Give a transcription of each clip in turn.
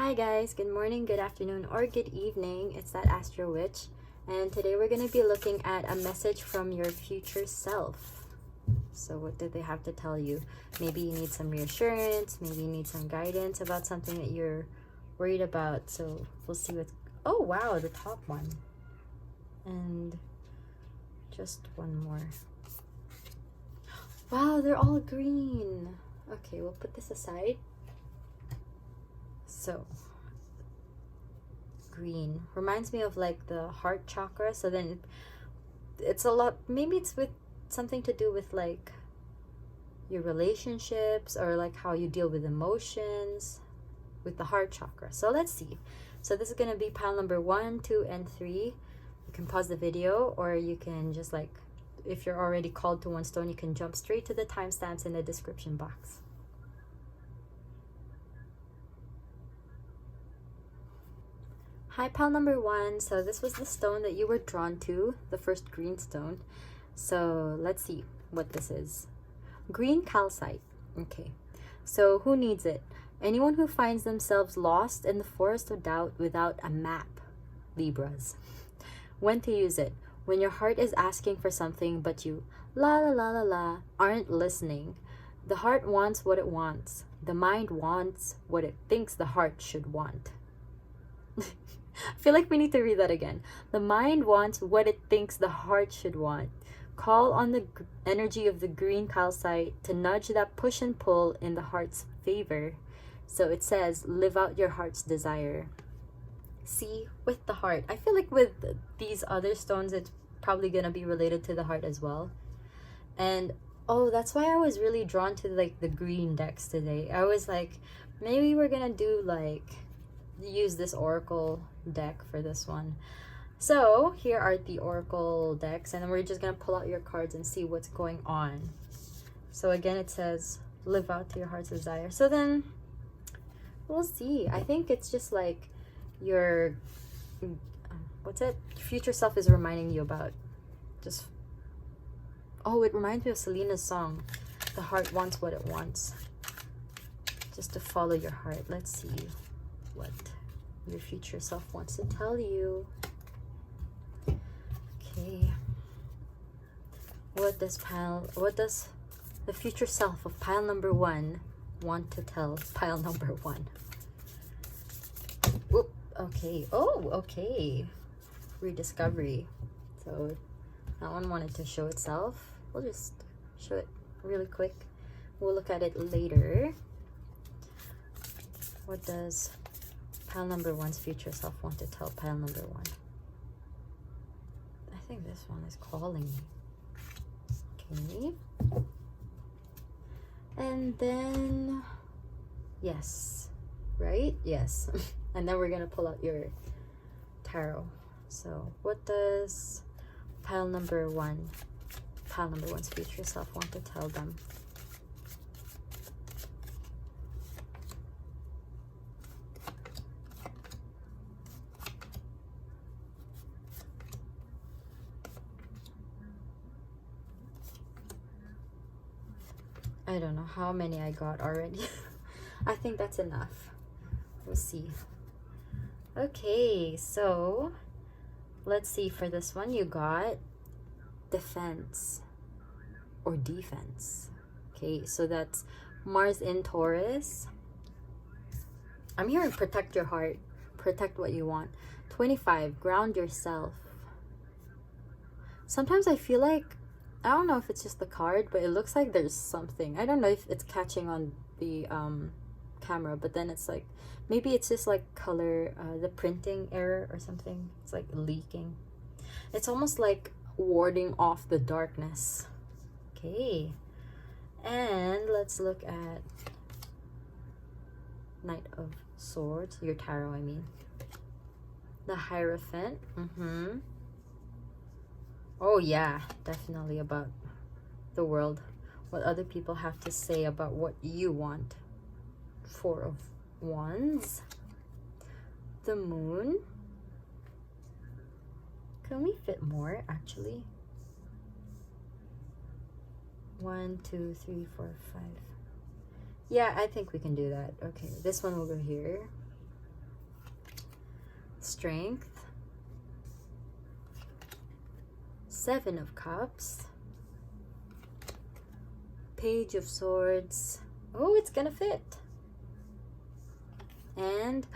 Hi guys, good morning, good afternoon, or good evening. It's that Astro Witch, and today we're going to be looking at a message from your future self. So what do they have to tell you? Maybe you need some reassurance, maybe you need some guidance about something that you're worried about. So we'll see what's... Oh wow, the top one. And just one more. Wow, they're all green. Okay, we'll put this aside. So green reminds me of like the heart chakra, so then it's a lot, maybe it's with something to do with like your relationships or like how you deal with emotions with the heart chakra. So let's see. So this is going to be pile number 1, 2, and 3. You can pause the video, or you can just like, if you're already called to one stone, you can jump straight to the timestamps in the description box. Hi, pile number 1. So this was the stone that you were drawn to, the first green stone. So let's see what this is. Green calcite. Okay, so who needs it? Anyone who finds themselves lost in the forest of doubt without a map. Libras. When to use it? When your heart is asking for something but you la la la la la aren't listening. The heart wants what it wants. The mind wants what it thinks the heart should want. I feel like we need to read that again. The mind wants what it thinks the heart should want. Call on the energy of the green calcite to nudge that push and pull in the heart's favor. So it says, live out your heart's desire. See, with the heart. I feel like with these other stones, it's probably going to be related to the heart as well. And oh, that's why I was really drawn to like the green decks today. I was like, maybe we're going to do like, use this oracle deck for this one. So here are the oracle decks, and then we're just gonna pull out your cards and see what's going on. So again, it says live out to your heart's desire. So then we'll see. I think it's just like your future self is reminding you about just, oh, it reminds me of Selena's song, the heart wants what it wants. Just to follow your heart. Let's see what your future self wants to tell you. Okay, what does the future self of pile number 1 want to tell pile number 1? Whoop. Okay. Oh, okay. Rediscovery. So that one wanted to show itself. We'll just show it really quick. We'll look at it later. What does pile number 1's future self want to tell pile number 1? I think this one is calling me. Okay. And then, yes, right? Yes. And then we're going to pull out your tarot. So what does pile number 1's future self want to tell them? I don't know how many I got already. I think that's enough. We'll see. Okay, so let's see. For this one, you got defense or defense. Okay, so that's Mars in Taurus. I'm hearing protect your heart, protect what you want. 25, ground yourself. Sometimes I feel like, I don't know if it's just the card, but it looks like there's something. I don't know if it's catching on the camera, but then it's like, maybe it's just like color, the printing error or something. It's like leaking. It's almost like warding off the darkness. Okay. And let's look at Knight of Swords, your tarot, I mean. The Hierophant. Oh yeah, definitely about the world. What other people have to say about what you want. 4 of Wands. The Moon. Can we fit more actually? 1, 2, 3, 4, 5. Yeah, I think we can do that. Okay, this one will go here. Strength, Seven of Cups, Page of Swords. Oh, it's gonna fit. And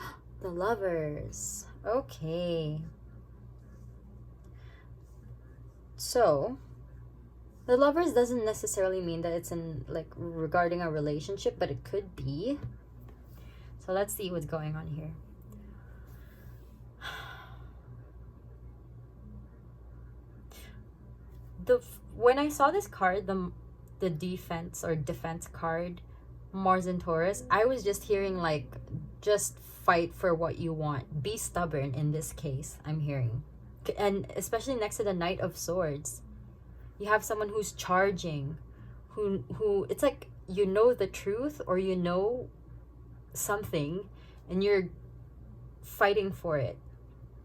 the Lovers. Okay. So, the Lovers doesn't necessarily mean that it's in like regarding a relationship, but it could be. So let's see what's going on here. When I saw this card, the defense card, Mars and Taurus, I was just hearing like, just fight for what you want. Be stubborn in this case, I'm hearing. And especially next to the Knight of Swords, you have someone who's charging, who it's like, you know the truth, or you know something, and you're fighting for it.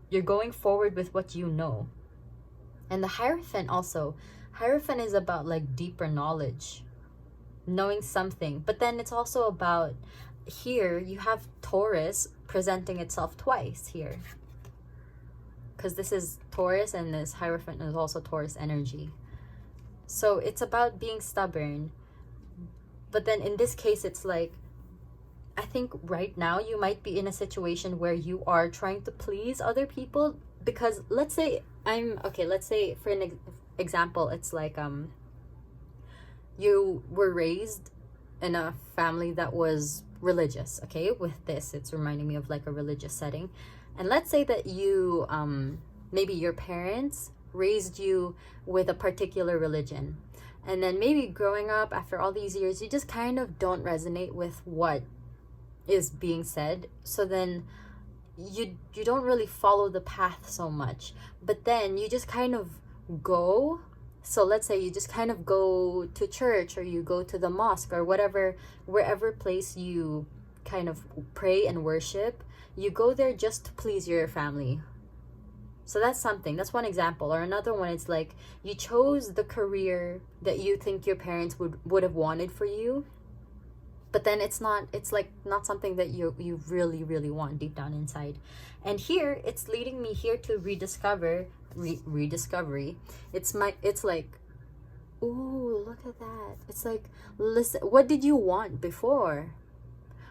You're going forward with what you know. And the Hierophant also. Hierophant is about like deeper knowledge, knowing something. But then it's also about, here you have Taurus presenting itself twice here. Because this is Taurus and this Hierophant is also Taurus energy. So it's about being stubborn. But then in this case, it's like, I think right now you might be in a situation where you are trying to please other people. Because let's say let's say for an example, it's like you were raised in a family that was religious. Okay, with this, it's reminding me of like a religious setting. And let's say that you maybe your parents raised you with a particular religion, and then maybe growing up after all these years, you just kind of don't resonate with what is being said. So then you don't really follow the path so much, but then you just kind of go. So let's say you just kind of go to church, or you go to the mosque, or wherever place you kind of pray and worship, you go there just to please your family. So that's one example. Or another one is like, you chose the career that you think your parents would have wanted for you, but then it's like not something that you really, really want deep down inside. And here, it's leading me here to rediscovery. It's like, ooh, look at that. It's like, listen, what did you want before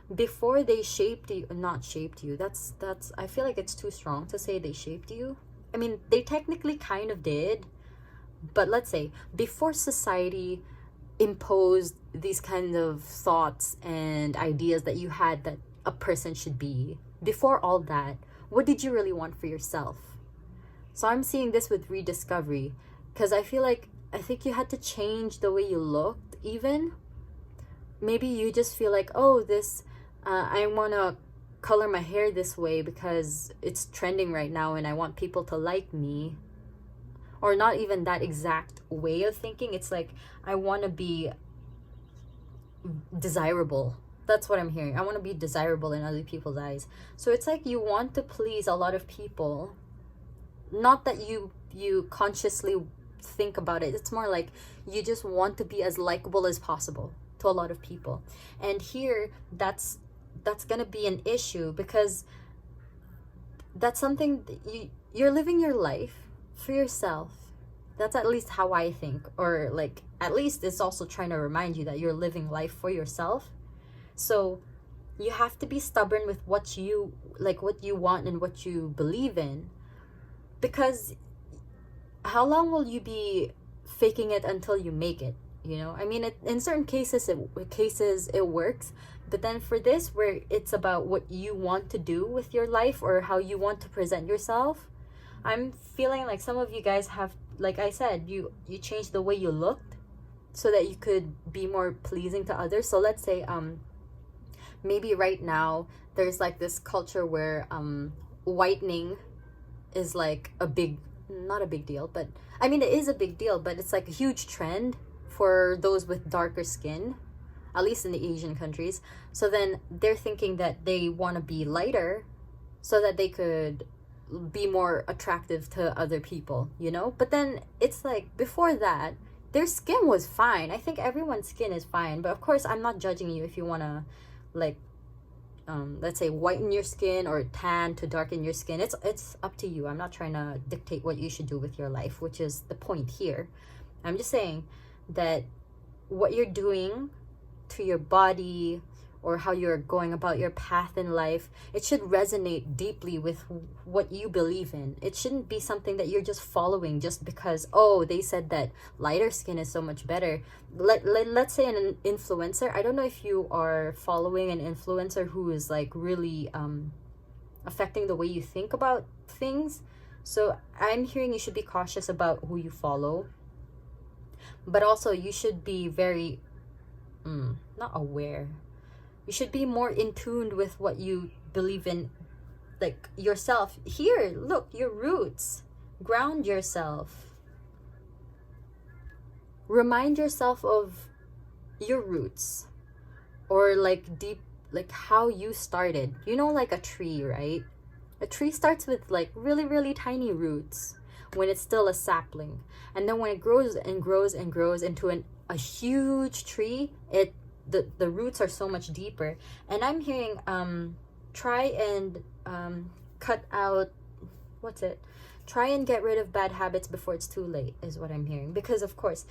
they shaped you? Not shaped you, that's I feel like it's too strong to say they shaped you. I mean, they technically kind of did, but let's say before society imposed these kind of thoughts and ideas that you had that a person should be, before all that, what did you really want for yourself? So I'm seeing this with rediscovery, because I think you had to change the way you looked. Even maybe you just feel like, oh, this I want to color my hair this way because it's trending right now and I want people to like me. Or not even that exact way of thinking. It's like, I want to be desirable. That's what I'm hearing. I want to be desirable in other people's eyes. So it's like you want to please a lot of people. Not that you consciously think about it. It's more like you just want to be as likable as possible to a lot of people. And here, that's going to be an issue, because that's something that you're living your life for yourself. That's at least how I think. Or like, at least it's also trying to remind you that you're living life for yourself. So you have to be stubborn with what you want and what you believe in. Because how long will you be faking it until you make it? You know, I mean, in certain cases it works. But then for this, where it's about what you want to do with your life or how you want to present yourself, I'm feeling like some of you guys have, like I said, you changed the way you looked so that you could be more pleasing to others. So let's say maybe right now there's like this culture where whitening is like not a big deal, but I mean, it is a big deal, but it's like a huge trend for those with darker skin, at least in the Asian countries. So then they're thinking that they want to be lighter so that they could be more attractive to other people, you know? But then it's like, before that, their skin was fine. I think everyone's skin is fine. But of course, I'm not judging you if you want to, like, let's say whiten your skin, or tan to darken your skin. It's up to you. I'm not trying to dictate what you should do with your life, which is the point here. I'm just saying that what you're doing to your body, or how you're going about your path in life, it should resonate deeply with what you believe in. It shouldn't be something that you're just following just because, oh, they said that lighter skin is so much better. Let's say an influencer. I don't know if you are following an influencer who is like really affecting the way you think about things. So I'm hearing you should be cautious about who you follow. But also you should be very, not aware. You should be more in tune with what you believe in, like yourself. Here, look, your roots. Ground yourself. Remind yourself of your roots, or like deep, like how you started. You know, like a tree, right? A tree starts with like really, really tiny roots when it's still a sapling. And then when it grows and grows and grows into a huge tree, the roots are so much deeper. And I'm hearing try and cut out, try and get rid of bad habits before it's too late, is what I'm hearing. Because of course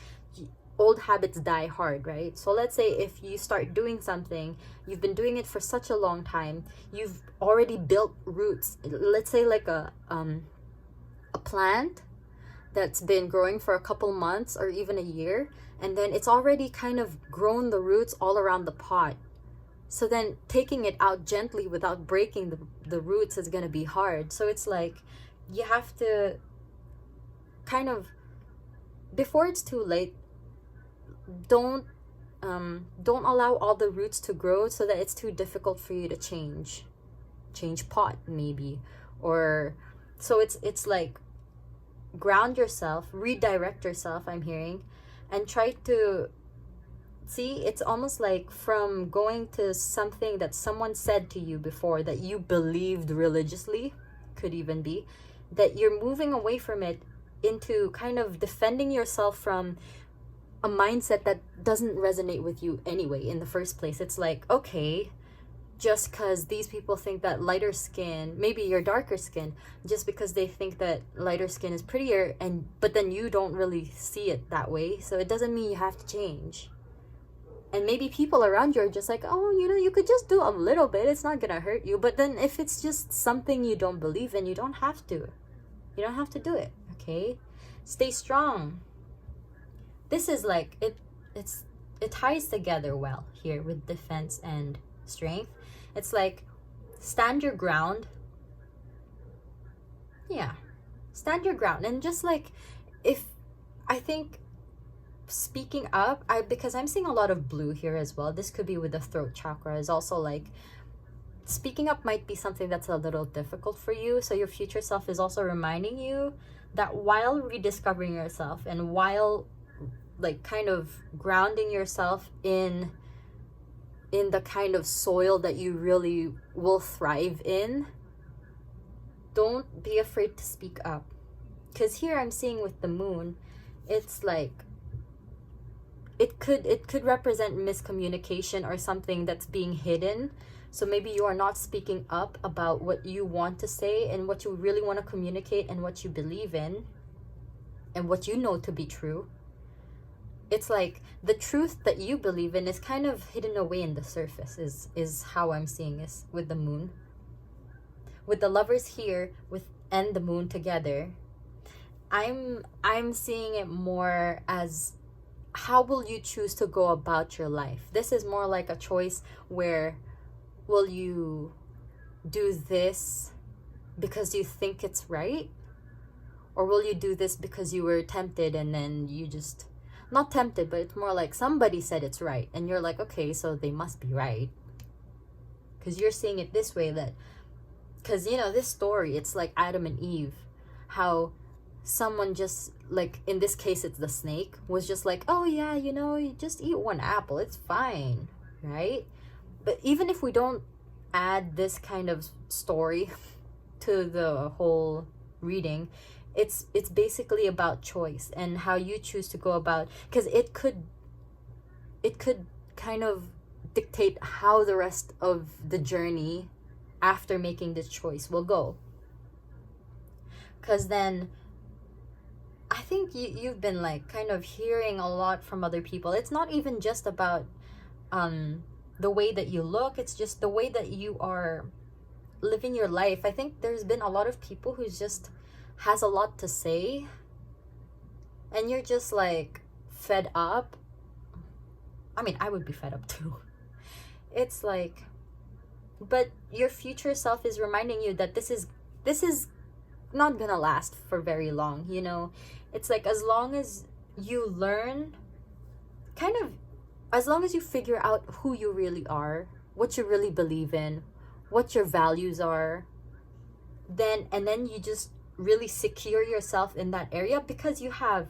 old habits die hard, right? So let's say if you start doing something, you've been doing it for such a long time, you've already built roots. Let's say like a plant that's been growing for a couple months or even a year, and then it's already kind of grown the roots all around the pot. So then taking it out gently without breaking the roots is going to be hard. So it's like you have to kind of, before it's too late, don't allow all the roots to grow so that it's too difficult for you to change pot maybe. Or so it's like ground yourself, redirect yourself, I'm hearing, and try to see, it's almost like from going to something that someone said to you before that you believed religiously, could even be, that you're moving away from it into kind of defending yourself from a mindset that doesn't resonate with you anyway in the first place. It's like, okay, just because these people think that lighter skin, maybe you're darker skin, just because they think that lighter skin is prettier, but then you don't really see it that way, so it doesn't mean you have to change. And maybe people around you are just like, oh, you could just do a little bit, it's not gonna hurt you. But then if it's just something you don't believe in, you don't have to do it. Okay, stay strong. This is like it ties together well here with defense and strength. It's like, stand your ground. Yeah, stand your ground. And just like, if I think speaking up, because I'm seeing a lot of blue here as well, this could be with the throat chakra, is also like speaking up might be something that's a little difficult for you. So your future self is also reminding you that while rediscovering yourself and while like kind of grounding yourself in the kind of soil that you really will thrive in, don't be afraid to speak up. Because here I'm seeing with the moon, it's like it could represent miscommunication or something that's being hidden. So maybe you are not speaking up about what you want to say and what you really want to communicate and what you believe in and what you know to be true. It's like the truth that you believe in is kind of hidden away in the surface, is how I'm seeing this with the moon. With the lovers here and the moon together, I'm seeing it more as, how will you choose to go about your life? This is more like a choice where, will you do this because you think it's right? Or will you do this because you were tempted and then you just, not tempted, but it's more like somebody said it's right. And you're like, okay, so they must be right. Because you're seeing it this way, that, because, this story, it's like Adam and Eve. How someone just, like, in this case, it's the snake, was just like, oh yeah, you just eat one apple, it's fine, right? But even if we don't add this kind of story to the whole reading, it's basically about choice and how you choose to go about, because it could kind of dictate how the rest of the journey after making this choice will go. Because then I think you've been like kind of hearing a lot from other people. It's not even just about the way that you look, it's just the way that you are living your life. I think there's been a lot of people who just has a lot to say, and you're just like fed up. I mean, I would be fed up too. It's like, but your future self is reminding you that this is not gonna last for very long, you know. It's like, as long as you learn, kind of, as long as you figure out who you really are, what you really believe in, what your values are, then you just really secure yourself in that area. Because you have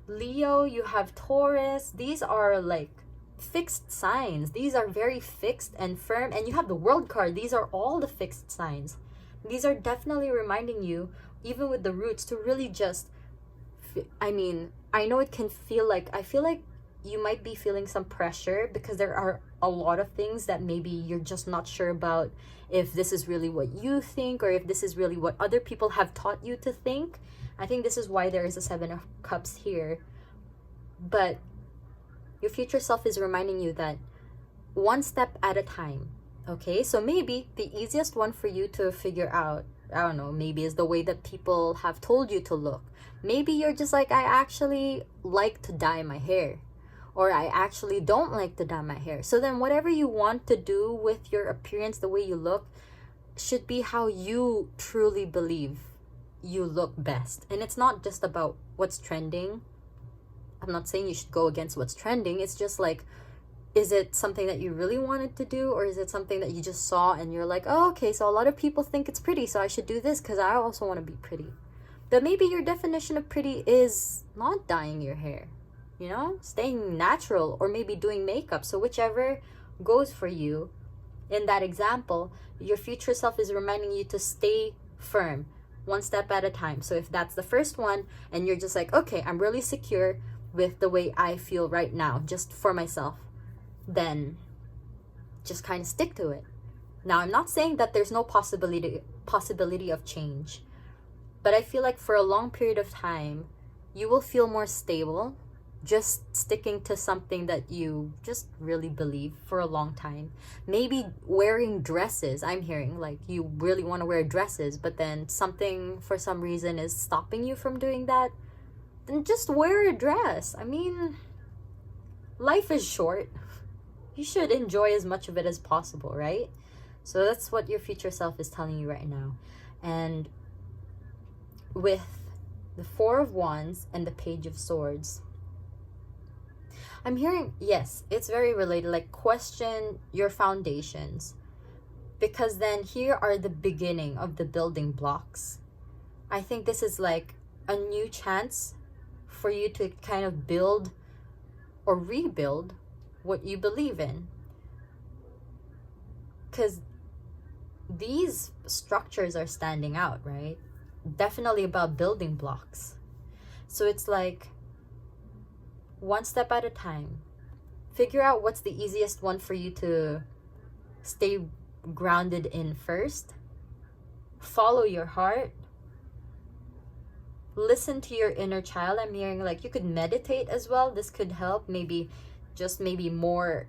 Leo, you have Taurus, these are like fixed signs. These are very fixed and firm. And you have the World card. These are all the fixed signs. These are definitely reminding you, even with the roots, to really just, I mean, I know it can feel like, I feel like you might be feeling some pressure because there are a lot of things that maybe you're just not sure about, if this is really what you think or if this is really what other people have taught you to think. I think this is why there is a 7 of Cups here. But your future self is reminding you that one step at a time. Okay, so maybe the easiest one for you to figure out, I don't know, maybe is the way that people have told you to look. Maybe you're just like, I actually like to dye my hair, or I actually don't like to dye my hair. So then whatever you want to do with your appearance, the way you look, should be how you truly believe you look best. And it's not just about what's trending. I'm not saying you should go against what's trending. It's just like, is it something that you really wanted to do, or is it something that you just saw and you're like, oh, okay, so a lot of people think it's pretty, so I should do this because I also want to be pretty. But maybe your definition of pretty is not dyeing your hair, you know, staying natural, or maybe doing makeup. So whichever goes for you. In that example, your future self is reminding you to stay firm, one step at a time. So if that's the first one and you're just like, okay, I'm really secure with the way I feel right now, just for myself, then just kind of stick to it. Now, I'm not saying that there's no possibility of change, but I feel like for a long period of time, you will feel more stable just sticking to something that you just really believe for a long time. Maybe wearing dresses. I'm hearing like you really want to wear dresses, but then something for some reason is stopping you from doing that. Then just wear a dress. I mean, life is short. You should enjoy as much of it as possible, right? So that's what your future self is telling you right now. And with the 4 of Wands and the Page of Swords, I'm hearing, yes, it's very related, like question your foundations. Because then here are the beginning of the building blocks. I think this is like a new chance for you to kind of build or rebuild what you believe in. Because these structures are standing out, right? Definitely about building blocks. So it's like, one step at a time. Figure out what's the easiest one for you to stay grounded in first. Follow your heart. Listen to your inner child. I'm hearing like you could meditate as well. This could help. Maybe more.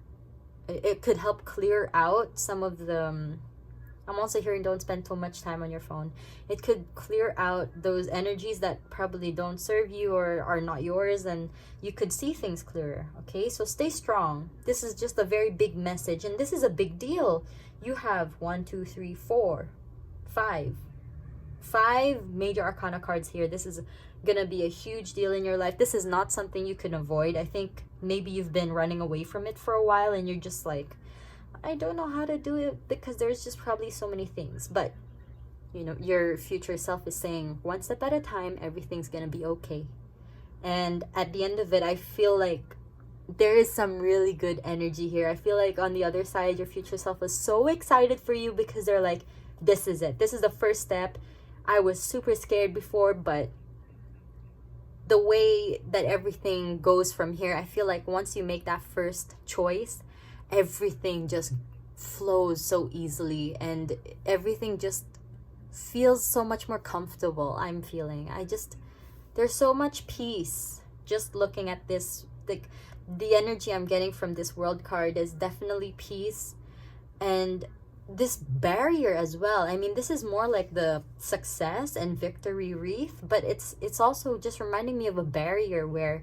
It could help clear out some of the... I'm also hearing don't spend too much time on your phone. It could clear out those energies that probably don't serve you or are not yours, and you could see things clearer. Okay, so stay strong. This is just a very big message, and this is a big deal. You have 1, 2, 3, 4, 5 major arcana cards here. This is gonna be a huge deal in your life. This is not something you can avoid. I think maybe you've been running away from it for a while and you're just like, I don't know how to do it because there's just probably so many things. But you know, your future self is saying one step at a time, everything's gonna be okay. And at the end of it, I feel like there is some really good energy here. I feel like on the other side, your future self was so excited for you because they're like, this is it. This is the first step. I was super scared before, but the way that everything goes from here, I feel like once you make that first choice, everything just flows so easily, and everything just feels so much more comfortable. I'm feeling, there's so much peace just looking at this. Like, the energy I'm getting from this world card is definitely peace, and this barrier as well. I mean, this is more like the success and victory wreath, but it's also just reminding me of a barrier where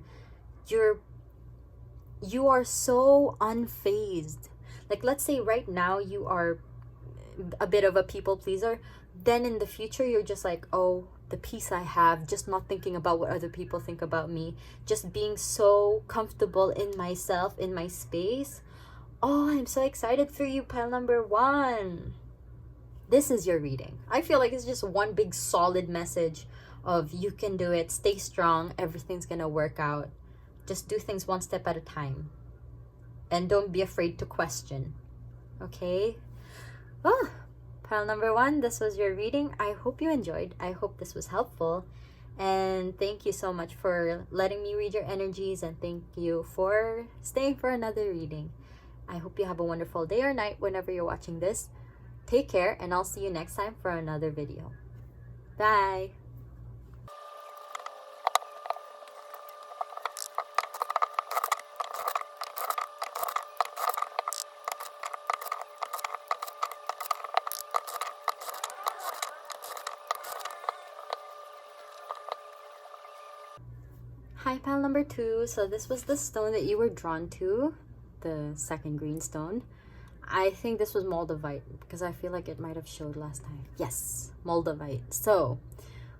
you are so unfazed. Like, let's say right now you are a bit of a people pleaser, then in the future you're just like, oh, the peace I have, just not thinking about what other people think about me, just being so comfortable in myself, in my space. Oh, I'm so excited for you, pile number 1. This is your reading. I feel like it's just one big solid message of you can do it, stay strong, everything's gonna work out. Just do things one step at a time. And don't be afraid to question. Okay? Oh, pile number 1, this was your reading. I hope you enjoyed. I hope this was helpful. And thank you so much for letting me read your energies, and thank you for staying for another reading. I hope you have a wonderful day or night whenever you're watching this. Take care, and I'll see you next time for another video. Bye! Hi, pile number 2. So this was the stone that you were drawn to, the second green stone. I think this was Moldavite because I feel like it might have showed last time. Yes, Moldavite. So,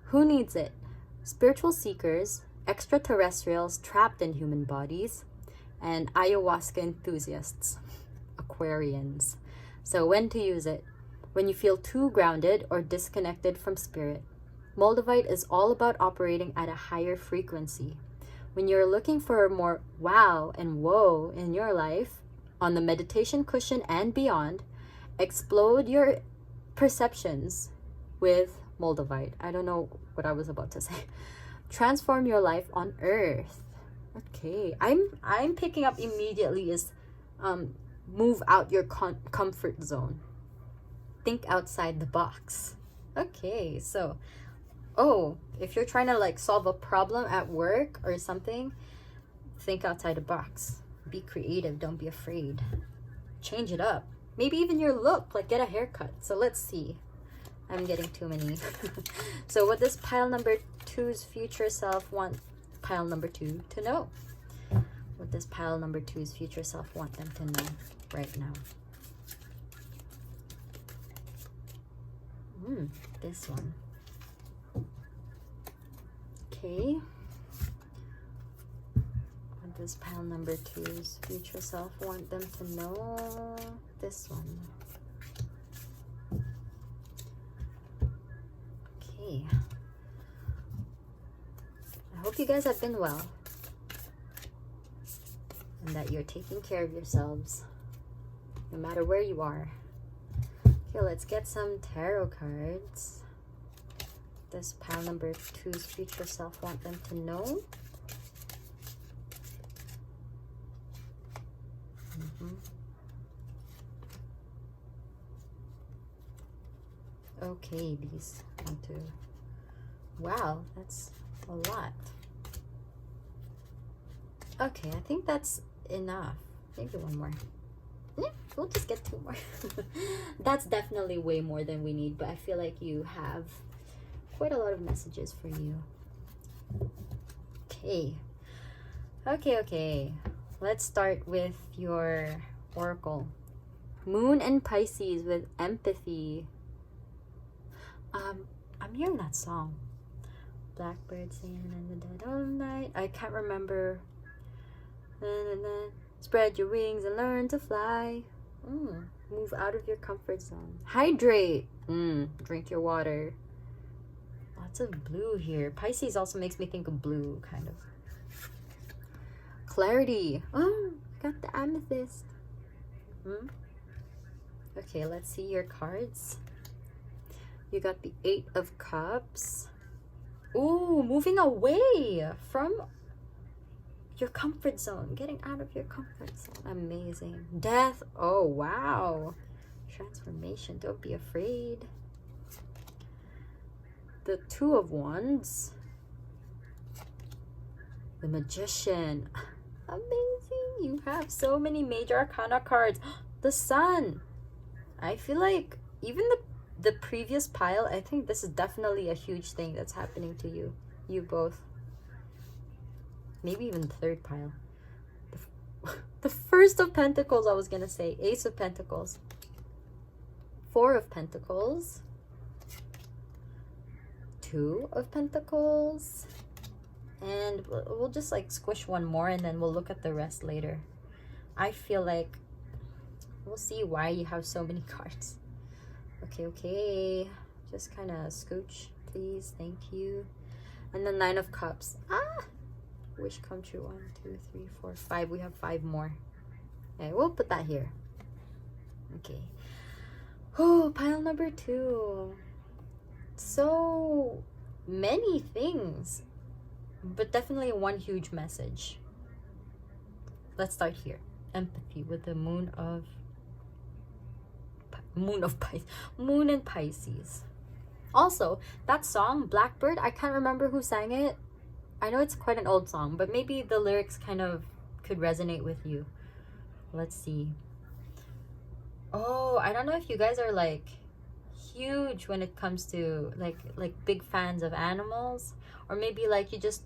who needs it? Spiritual seekers, extraterrestrials trapped in human bodies, and ayahuasca enthusiasts, Aquarians. So, when to use it? When you feel too grounded or disconnected from spirit. Moldavite is all about operating at a higher frequency. When you're looking for more wow and whoa in your life, on the meditation cushion and beyond, explode your perceptions with Moldavite. I don't know what I was about to say. Transform your life on earth. Okay, I'm picking up immediately is move out your comfort zone. Think outside the box. Okay, so oh, if you're trying to like solve a problem at work or something, think outside the box. Be creative, don't be afraid. Change it up. Maybe even your look, like get a haircut. So let's see. I'm getting too many. So what does pile number 2's future self want pile number 2 to know? What does pile number 2's future self want them to know right now? This one. Okay. What does pile number 2's future self want them to know? This one. Okay. I hope you guys have been well. And that you're taking care of yourselves. No matter where you are. Okay, let's get some tarot cards. Does pile number 2's future self want them to know? Okay, these 1, 2. Wow, that's a lot. Okay, I think that's enough. Maybe one more. Yeah, we'll just get 2 more. That's definitely way more than we need, but I feel like you have quite a lot of messages for you. Okay. Okay. Let's start with your oracle. Moon and Pisces with empathy. I'm hearing that song. Blackbird singing in the dead of night. I can't remember. Spread your wings and learn to fly. Move out of your comfort zone. Hydrate. Drink your water. Lots of blue here. Pisces also makes me think of blue, kind of. Clarity. Oh, got the amethyst. Okay, let's see your cards. You got the 8 of Cups. Ooh, moving away from your comfort zone, getting out of your comfort zone. Amazing. Death. Oh, wow. Transformation. Don't be afraid. The Two of Wands. The Magician. Amazing. You have so many major arcana cards. The Sun. I feel like even the previous pile, I think this is definitely a huge thing that's happening to you. You both. Maybe even the third pile. The First of Pentacles, I was gonna say. Ace of Pentacles. Four of Pentacles. Two of Pentacles. And we'll just like squish one more and then we'll look at the rest later. I feel like we'll see why you have so many cards. Okay. Just kind of scooch, please. Thank you. And the Nine of Cups. Wish come true. 1, 2, 3, 4, 5. We have 5 more. Okay, we'll put that here. Okay. Oh, pile number 2. So many things, but definitely one huge message. Let's start here. Empathy with the Moon and Pisces. Also, that song Blackbird, I can't remember who sang it. I know it's quite an old song, but maybe the lyrics kind of could resonate with you. Let's see. Oh, I don't know if you guys are like huge when it comes to like big fans of animals, or maybe like you just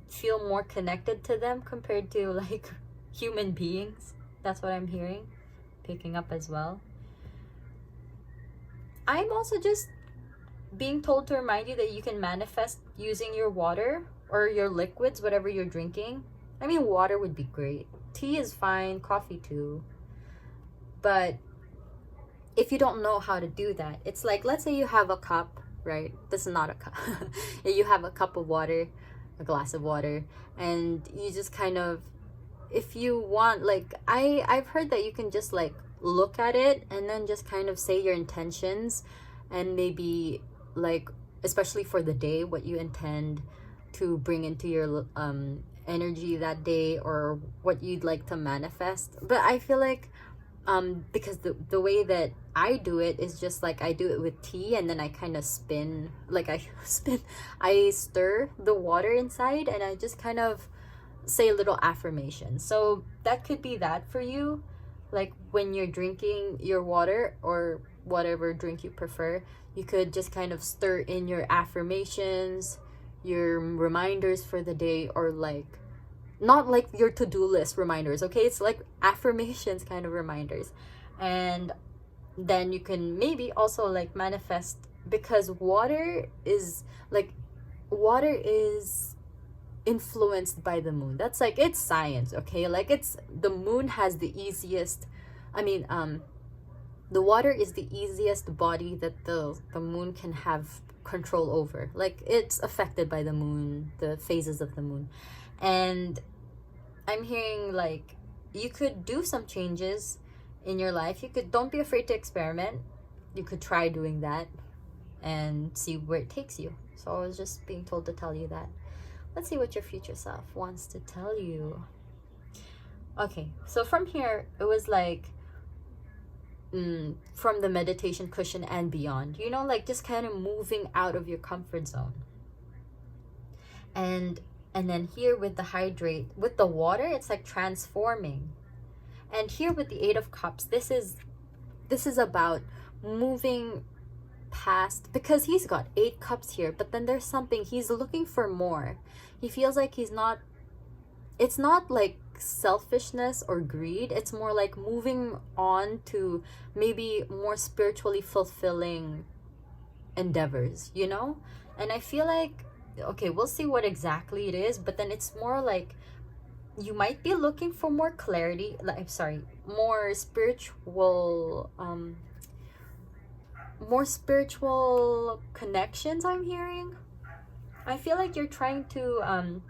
feel more connected to them compared to like human beings. That's what I'm hearing, picking up as well. I'm also just being told to remind you that you can manifest using your water or your liquids, whatever you're drinking. I mean, water would be great. Tea is fine, coffee too. But if you don't know how to do that, it's like, let's say you have a cup, right? This is not a cup. You have a cup of water, a glass of water, and you just kind of, if you want, like, I've heard that you can just like look at it and then just kind of say your intentions, and maybe like, especially for the day, what you intend to bring into your energy that day, or what you'd like to manifest. But I feel like because the way that I do it is just like I do it with tea, and then I kind of spin, like I stir the water inside, and I just kind of say a little affirmation. So that could be that for you, like when you're drinking your water or whatever drink you prefer, you could just kind of stir in your affirmations, your reminders for the day, or like not like your to-do list reminders, okay? It's like affirmations kind of reminders. And then you can maybe also like manifest, because water is influenced by the moon. That's like, it's science, okay? Like, it's the moon has the easiest, the water is the easiest body that the moon can have control over. Like, it's affected by the moon, the phases of the moon. And I'm hearing like you could do some changes in your life. Don't be afraid to experiment. You could try doing that and see where it takes you. So I was just being told to tell you that. Let's see what your future self wants to tell you. Okay, so from here, it was like from the meditation cushion and beyond, you know, like just kind of moving out of your comfort zone. And then here with the hydrate, with the water, it's like transforming. And here with the Eight of Cups, this is about moving past, because he's got 8 cups here, but then there's something, he's looking for more. He feels like it's not like selfishness or greed, it's more like moving on to maybe more spiritually fulfilling endeavors, you know? And I feel like, okay, we'll see what exactly it is, but then it's more like you might be looking for more clarity, more spiritual connections. I'm hearing, I feel like you're trying to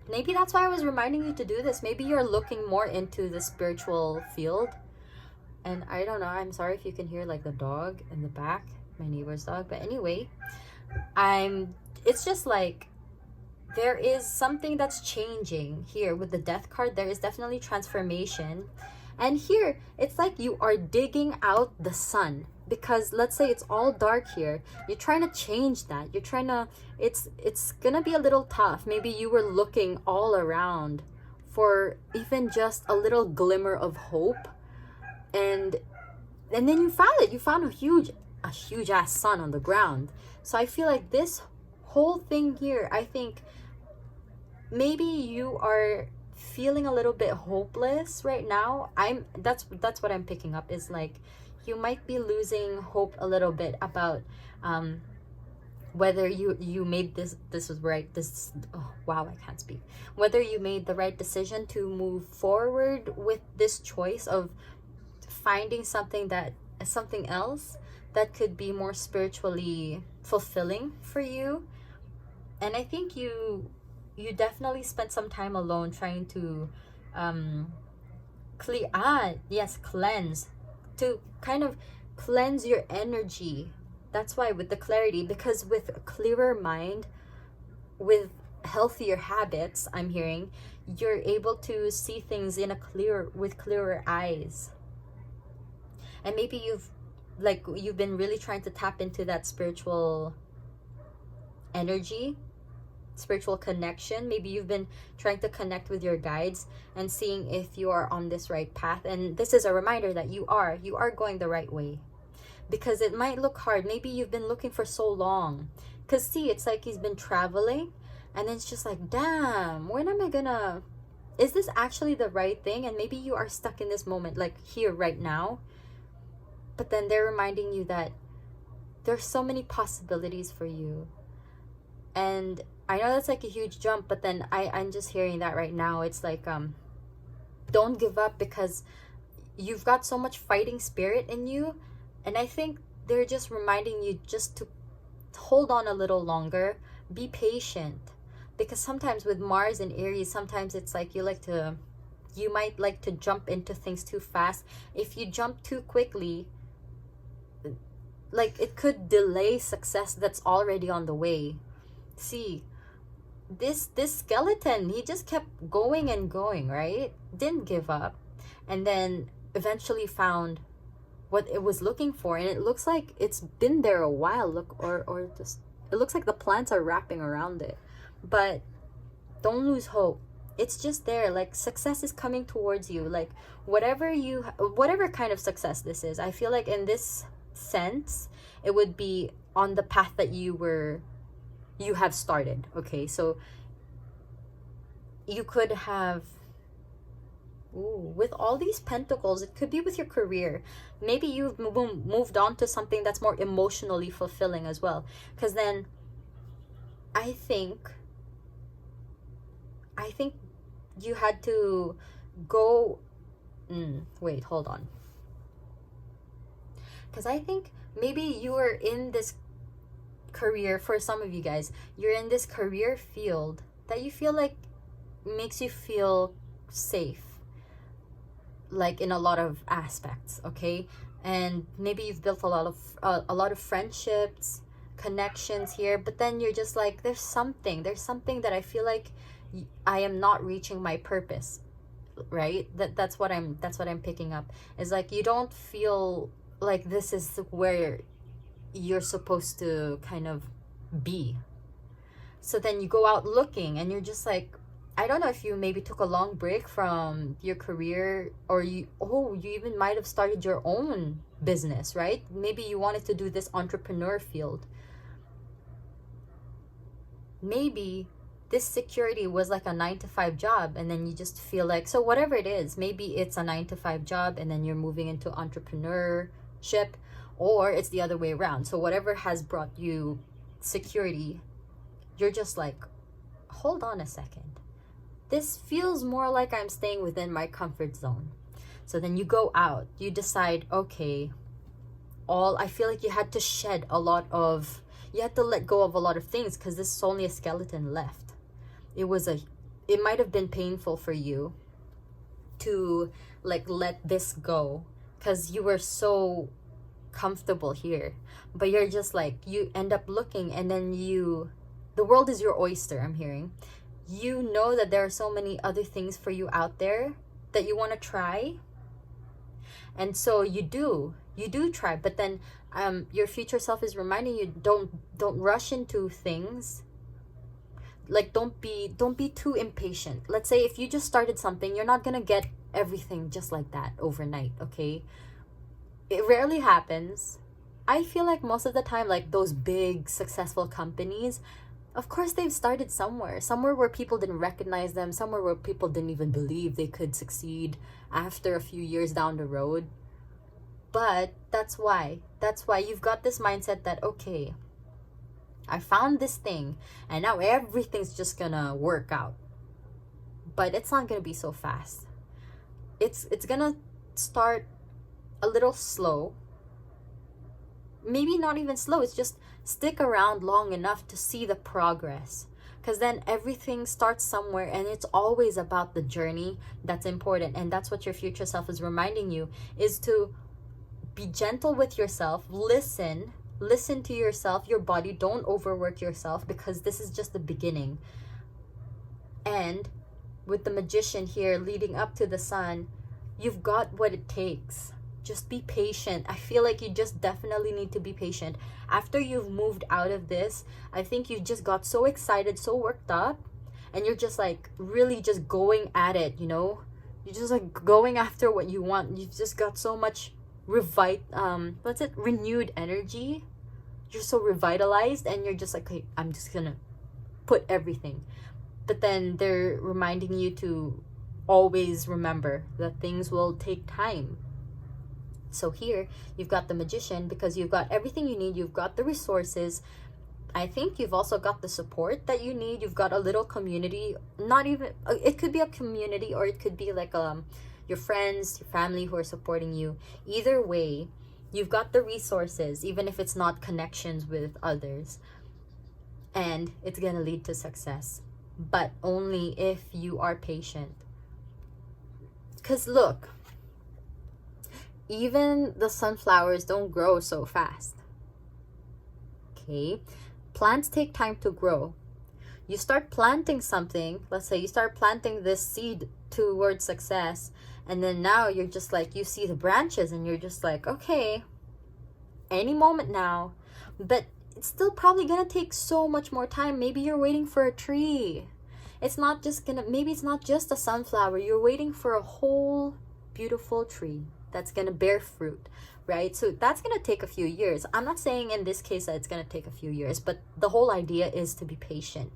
maybe that's why I was reminding you to do this. Maybe you're looking more into the spiritual field. And I don't know, I'm sorry if you can hear like the dog in the back, my neighbor's dog, but anyway, it's just like there is something that's changing here with the Death card. There is definitely transformation. And here, it's like you are digging out the sun. Because let's say it's all dark here. You're trying to change that. You're trying to, it's gonna be a little tough. Maybe you were looking all around for even just a little glimmer of hope. And then you found it. You found a huge ass sun on the ground. So I feel like this whole thing here, I think maybe you are feeling a little bit hopeless right now. That's what I'm picking up, is like you might be losing hope a little bit about whether you made this was right, this, oh wow, I can't speak, whether you made the right decision to move forward with this choice of finding something else that could be more spiritually fulfilling for you. And I think you definitely spent some time alone trying to cleanse, to kind of cleanse your energy. That's why with the clarity, because with a clearer mind, with healthier habits, I'm hearing, you're able to see things with clearer eyes. And maybe you've been really trying to tap into that spiritual energy, spiritual connection. Maybe you've been trying to connect with your guides and seeing if you are on this right path. And this is a reminder that you are going the right way. Because it might look hard. Maybe you've been looking for so long. Because see, it's like he's been traveling, and it's just like, damn, when am I gonna, is this actually the right thing? And maybe you are stuck in this moment, like here right now. But then they're reminding you that there's so many possibilities for you. And I know that's like a huge jump, but then I'm just hearing that right now. It's like, don't give up, because you've got so much fighting spirit in you. And I think they're just reminding you just to hold on a little longer. Be patient. Because sometimes with Mars and Aries, sometimes it's like you might like to jump into things too fast. If you jump too quickly, like it could delay success that's already on the way. See, this skeleton, he just kept going and going, right? Didn't give up. And then eventually found what it was looking for, and it looks like it's been there a while. Look, or just, it looks like the plants are wrapping around it. But don't lose hope. It's just there. Like success is coming towards you. Like whatever kind of success this is, I feel like in this sense, it would be on the path that you have started. Okay, so you could have, with all these pentacles, it could be with your career. Maybe you've moved on to something that's more emotionally fulfilling as well. Because then I think you had to go, wait, hold on. Because I think maybe you were in this career, for some of you guys, you're in this career field that you feel like makes you feel safe, like in a lot of aspects, okay? And maybe you've built a lot of friendships, connections here, but then you're just like, there's something that I feel like I am not reaching my purpose, right? That's what I'm picking up. Is like you don't feel like this is where you're supposed to kind of be. So then you go out looking, and you're just like, I don't know if you maybe took a long break from your career, or you even might have started your own business, right? Maybe you wanted to do this entrepreneur field. Maybe this security was like a 9-to-5 job, and then you just feel like, so whatever it is, maybe it's a 9-to-5 job and then you're moving into entrepreneurship, or it's the other way around. So whatever has brought you security, you're just like, hold on a second. This feels more like I'm staying within my comfort zone. So then you go out, you decide, okay, I feel like you had to you had to let go of a lot of things, because this is only a skeleton left. It might have been painful for you to like let this go, because you were so comfortable here. But you're just like, you end up looking, and then you the world is your oyster, I'm hearing. You know that there are so many other things for you out there that you want to try. And so you do try, but then your future self is reminding you, don't rush into things. Like, don't be too impatient. Let's say if you just started something, you're not gonna get everything just like that overnight, okay? It rarely happens. I feel like most of the time, like those big successful companies, of course they've started somewhere where people didn't recognize them, somewhere where people didn't even believe they could succeed after a few years down the road. But that's why you've got this mindset that, okay, I found this thing and now everything's just gonna work out. But it's not gonna be so fast. It's gonna start a little slow. Maybe not even slow, it's just stick around long enough to see the progress. Because then everything starts somewhere, and it's always about the journey that's important. And that's what your future self is reminding you, is to be gentle with yourself. Listen to yourself, your body. Don't overwork yourself, because this is just the beginning. And with the Magician here leading up to the Sun, you've got what it takes. Just be patient. I feel like you just definitely need to be patient. After you've moved out of this, I think you just got so excited, so worked up, and you're just like really just going at it, you know? You're just like going after what you want. You've just got so much renewed energy. You're so revitalized, and you're just like, okay, I'm just gonna put everything. But then they're reminding you to always remember that things will take time. So here, you've got the Magician, because you've got everything you need. You've got the resources. I think you've also got the support that you need. You've got a little community. Not even, it could be a community, or it could be like your friends, your family who are supporting you. Either way, you've got the resources, even if it's not connections with others. And it's going to lead to success. But only if you are patient. Because look, even the sunflowers don't grow so fast. Okay? Plants take time to grow. You start planting something, let's say you start planting this seed towards success, and then now you're just like, you see the branches, and you're just like, okay, any moment now. But it's still probably gonna take so much more time. Maybe you're waiting for a tree. Maybe it's not just a sunflower. You're waiting for a whole beautiful tree that's going to bear fruit, right? So that's going to take a few years. I'm not saying in this case that it's going to take a few years, but the whole idea is to be patient.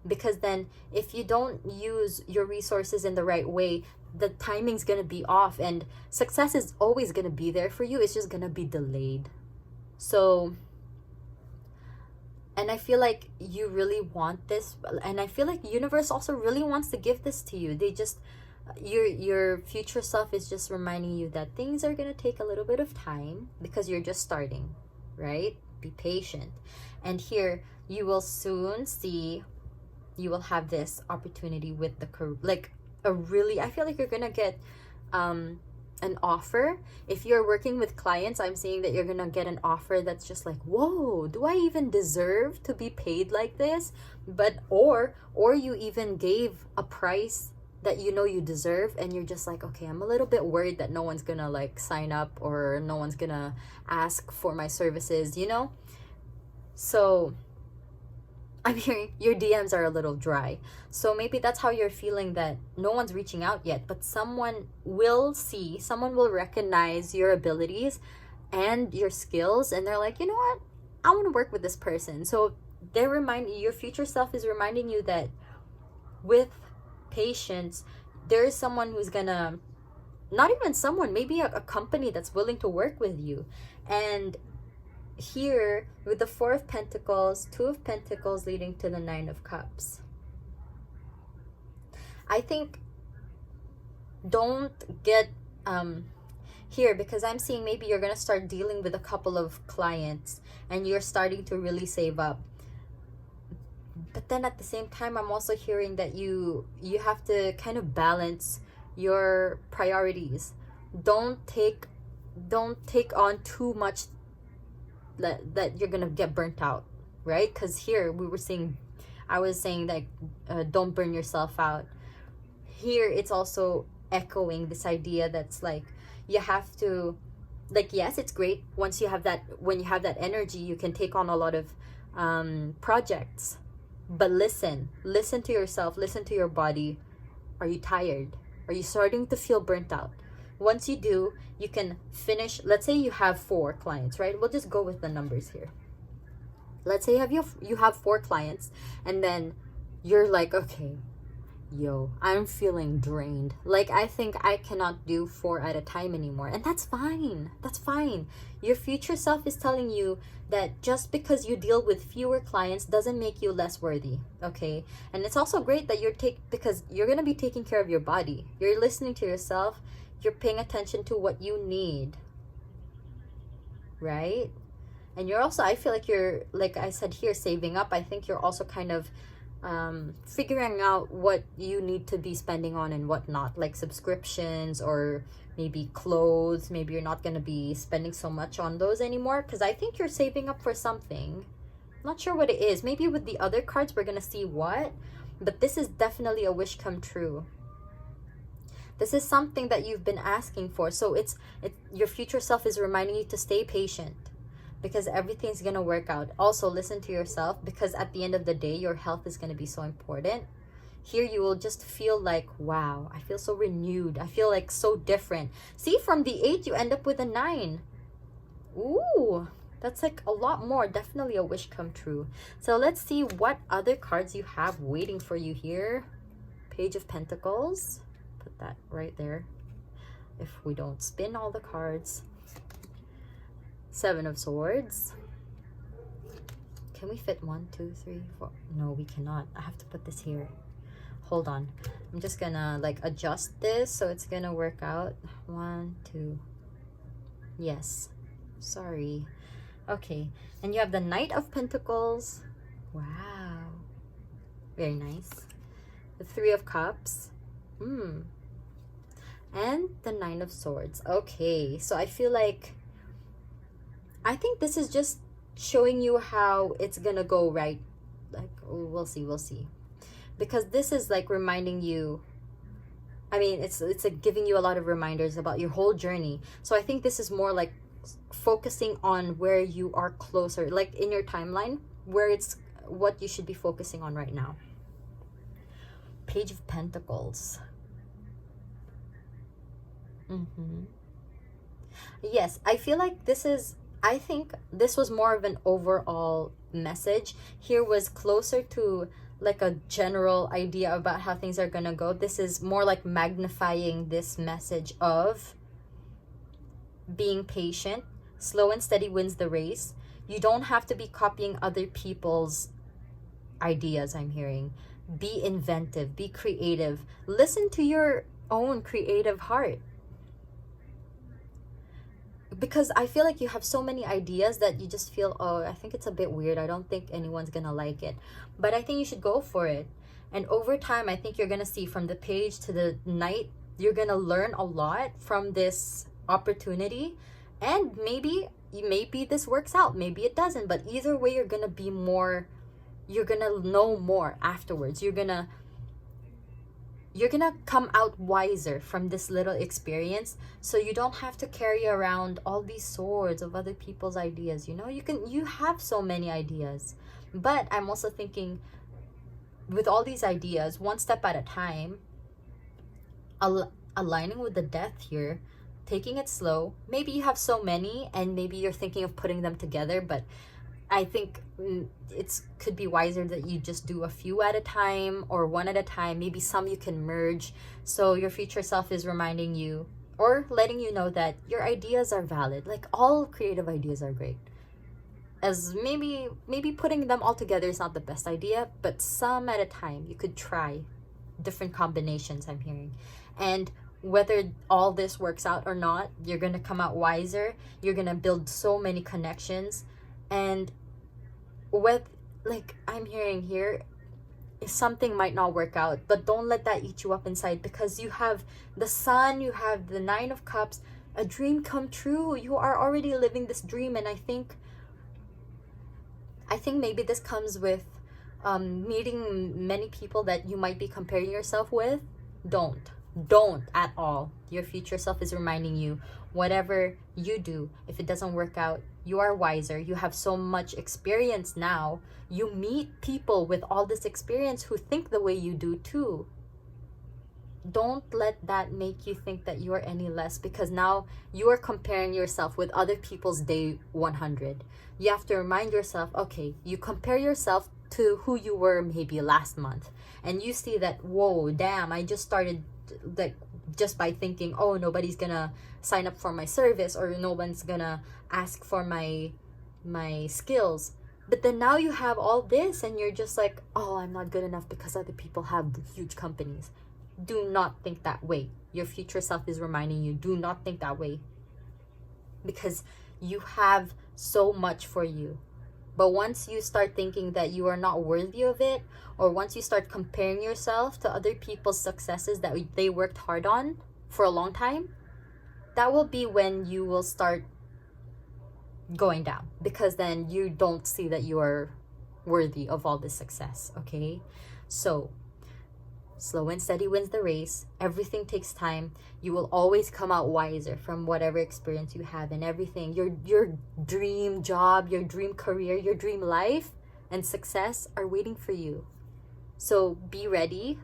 Because then if you don't use your resources in the right way, the timing's going to be off, and success is always going to be there for you. It's just going to be delayed. So, and I feel like you really want this, and I feel like the universe also really wants to give this to you. They just, your future self is just reminding you that things are going to take a little bit of time, because you're just starting, right? Be patient. And here, you will soon see, you will have this opportunity with the, I feel like you're going to get an offer. If you're working with clients, I'm seeing that you're going to get an offer that's just like, whoa, do I even deserve to be paid like this? But, or you even gave a price that you know you deserve, and you're just like, okay, I'm a little bit worried that no one's gonna like sign up, or no one's gonna ask for my services, you know? So I'm hearing your DMs are a little dry. So maybe that's how you're feeling, that no one's reaching out yet, but someone will recognize your abilities and your skills, and they're like, you know what? I want to work with this person. So your future self is reminding you that with patience, there is someone who's gonna, not even someone, maybe a company that's willing to work with you. And here with the 4 of Pentacles, 2 of Pentacles leading to the 9 of Cups, I think don't get here, because I'm seeing maybe you're gonna start dealing with a couple of clients, and you're starting to really save up. But then at the same time, I'm also hearing that you have to kind of balance your priorities. Don't take on too much that you're gonna get burnt out. right? Because here I was saying that don't burn yourself out. Here it's also echoing this idea that's like, you have to, like, yes, it's great once you have that, when you have that energy, you can take on a lot of projects. But listen to yourself, listen to your body. Are you tired? Are you starting to feel burnt out? Once you do, you can finish. Let's say you have 4 clients, right? We'll just go with the numbers here. Let's say you have 4 clients, and then you're like, okay, yo, I'm feeling drained. Like, I think I cannot do 4 at a time anymore. And that's fine. That's fine. Your future self is telling you that just because you deal with fewer clients doesn't make you less worthy, okay? And it's also great that because you're going to be taking care of your body. You're listening to yourself. You're paying attention to what you need, right? And you're also, I feel like you're, like I said here, saving up. I think you're also kind of figuring out what you need to be spending on and what not, like subscriptions or maybe clothes. Maybe you're not going to be spending so much on those anymore, because I think you're saving up for something. Not sure what it is. Maybe with the other cards we're going to see what, but this is definitely a wish come true. This is something that you've been asking for. So it's your future self is reminding you to stay patient, because everything's going to work out. Also, listen to yourself, because at the end of the day, your health is going to be so important. Here, you will just feel like, wow, I feel so renewed. I feel like so different. See, from the 8, you end up with a 9. Ooh, that's like a lot more. Definitely a wish come true. So let's see what other cards you have waiting for you here. Page of Pentacles. Put that right there, if we don't spin all the cards. 7 of Swords. Can we fit 1, 2, 3, 4? No, we cannot. I have to put this here. Hold on. I'm just gonna like adjust this so it's gonna work out. 1, 2. Yes. Sorry. Okay. And you have the Knight of Pentacles. Wow. Very nice. The 3 of Cups. And the 9 of Swords. Okay. So I feel like, I think this is just showing you how it's gonna go, right? Like, we'll see. Because this is like reminding you, I mean, it's like giving you a lot of reminders about your whole journey. So I think this is more like focusing on where you are closer, like in your timeline, where it's what you should be focusing on right now. Page of Pentacles. Yes, I feel like I think this was more of an overall message. Here was closer to like a general idea about how things are gonna go. This is more like magnifying this message of being patient. Slow and steady wins the race. You don't have to be copying other people's ideas, I'm hearing. Be inventive, be creative. Listen to your own creative heart. Because I feel like you have so many ideas that you just feel, oh, I think it's a bit weird. I don't think anyone's gonna like it. But I think you should go for it. And over time, I think you're gonna see from the Page to the Knight, you're gonna learn a lot from this opportunity. And maybe this works out, maybe it doesn't. But either way, you're gonna know more afterwards. You're gonna come out wiser from this little experience, so you don't have to carry around all these swords of other people's ideas. You have so many ideas. But I'm also thinking, with all these ideas, one step at a time, aligning with the Death here, taking it slow. Maybe you have so many and maybe you're thinking of putting them together, but I think it could be wiser that you just do a few at a time or one at a time. Maybe some you can merge. So your future self is reminding you or letting you know that your ideas are valid. Like, all creative ideas are great. As maybe putting them all together is not the best idea, but some at a time. You could try different combinations, I'm hearing. And whether all this works out or not, you're going to come out wiser. You're going to build so many connections. And I'm hearing here, something might not work out, but don't let that eat you up inside, because you have the Sun, you have the 9 of Cups, a dream come true. You are already living this dream, and I think I think maybe this comes with meeting many people that you might be comparing yourself with. Don't at all. Your future self is reminding you, whatever you do, if it doesn't work out, you are wiser. You have so much experience now. You meet people with all this experience who think the way you do too. Don't let that make you think that you are any less, because now you are comparing yourself with other people's day 100. You have to remind yourself, okay, you compare yourself to who you were maybe last month, and you see that, whoa, damn, I just started, like, just by thinking, oh, nobody's gonna sign up for my service, or no one's gonna ask for my skills. But then now you have all this and you're just like, oh, I'm not good enough because other people have huge companies. Do not think that way. Your future self is reminding you, do not think that way, because you have so much for you. But once you start thinking that you are not worthy of it, or once you start comparing yourself to other people's successes that they worked hard on for a long time, that will be when you will start going down, because then you don't see that you are worthy of all this success. Okay, so slow and steady wins the race. Everything takes time. You will always come out wiser from whatever experience you have, and everything, your dream job, your dream career, your dream life and success are waiting for you. So be ready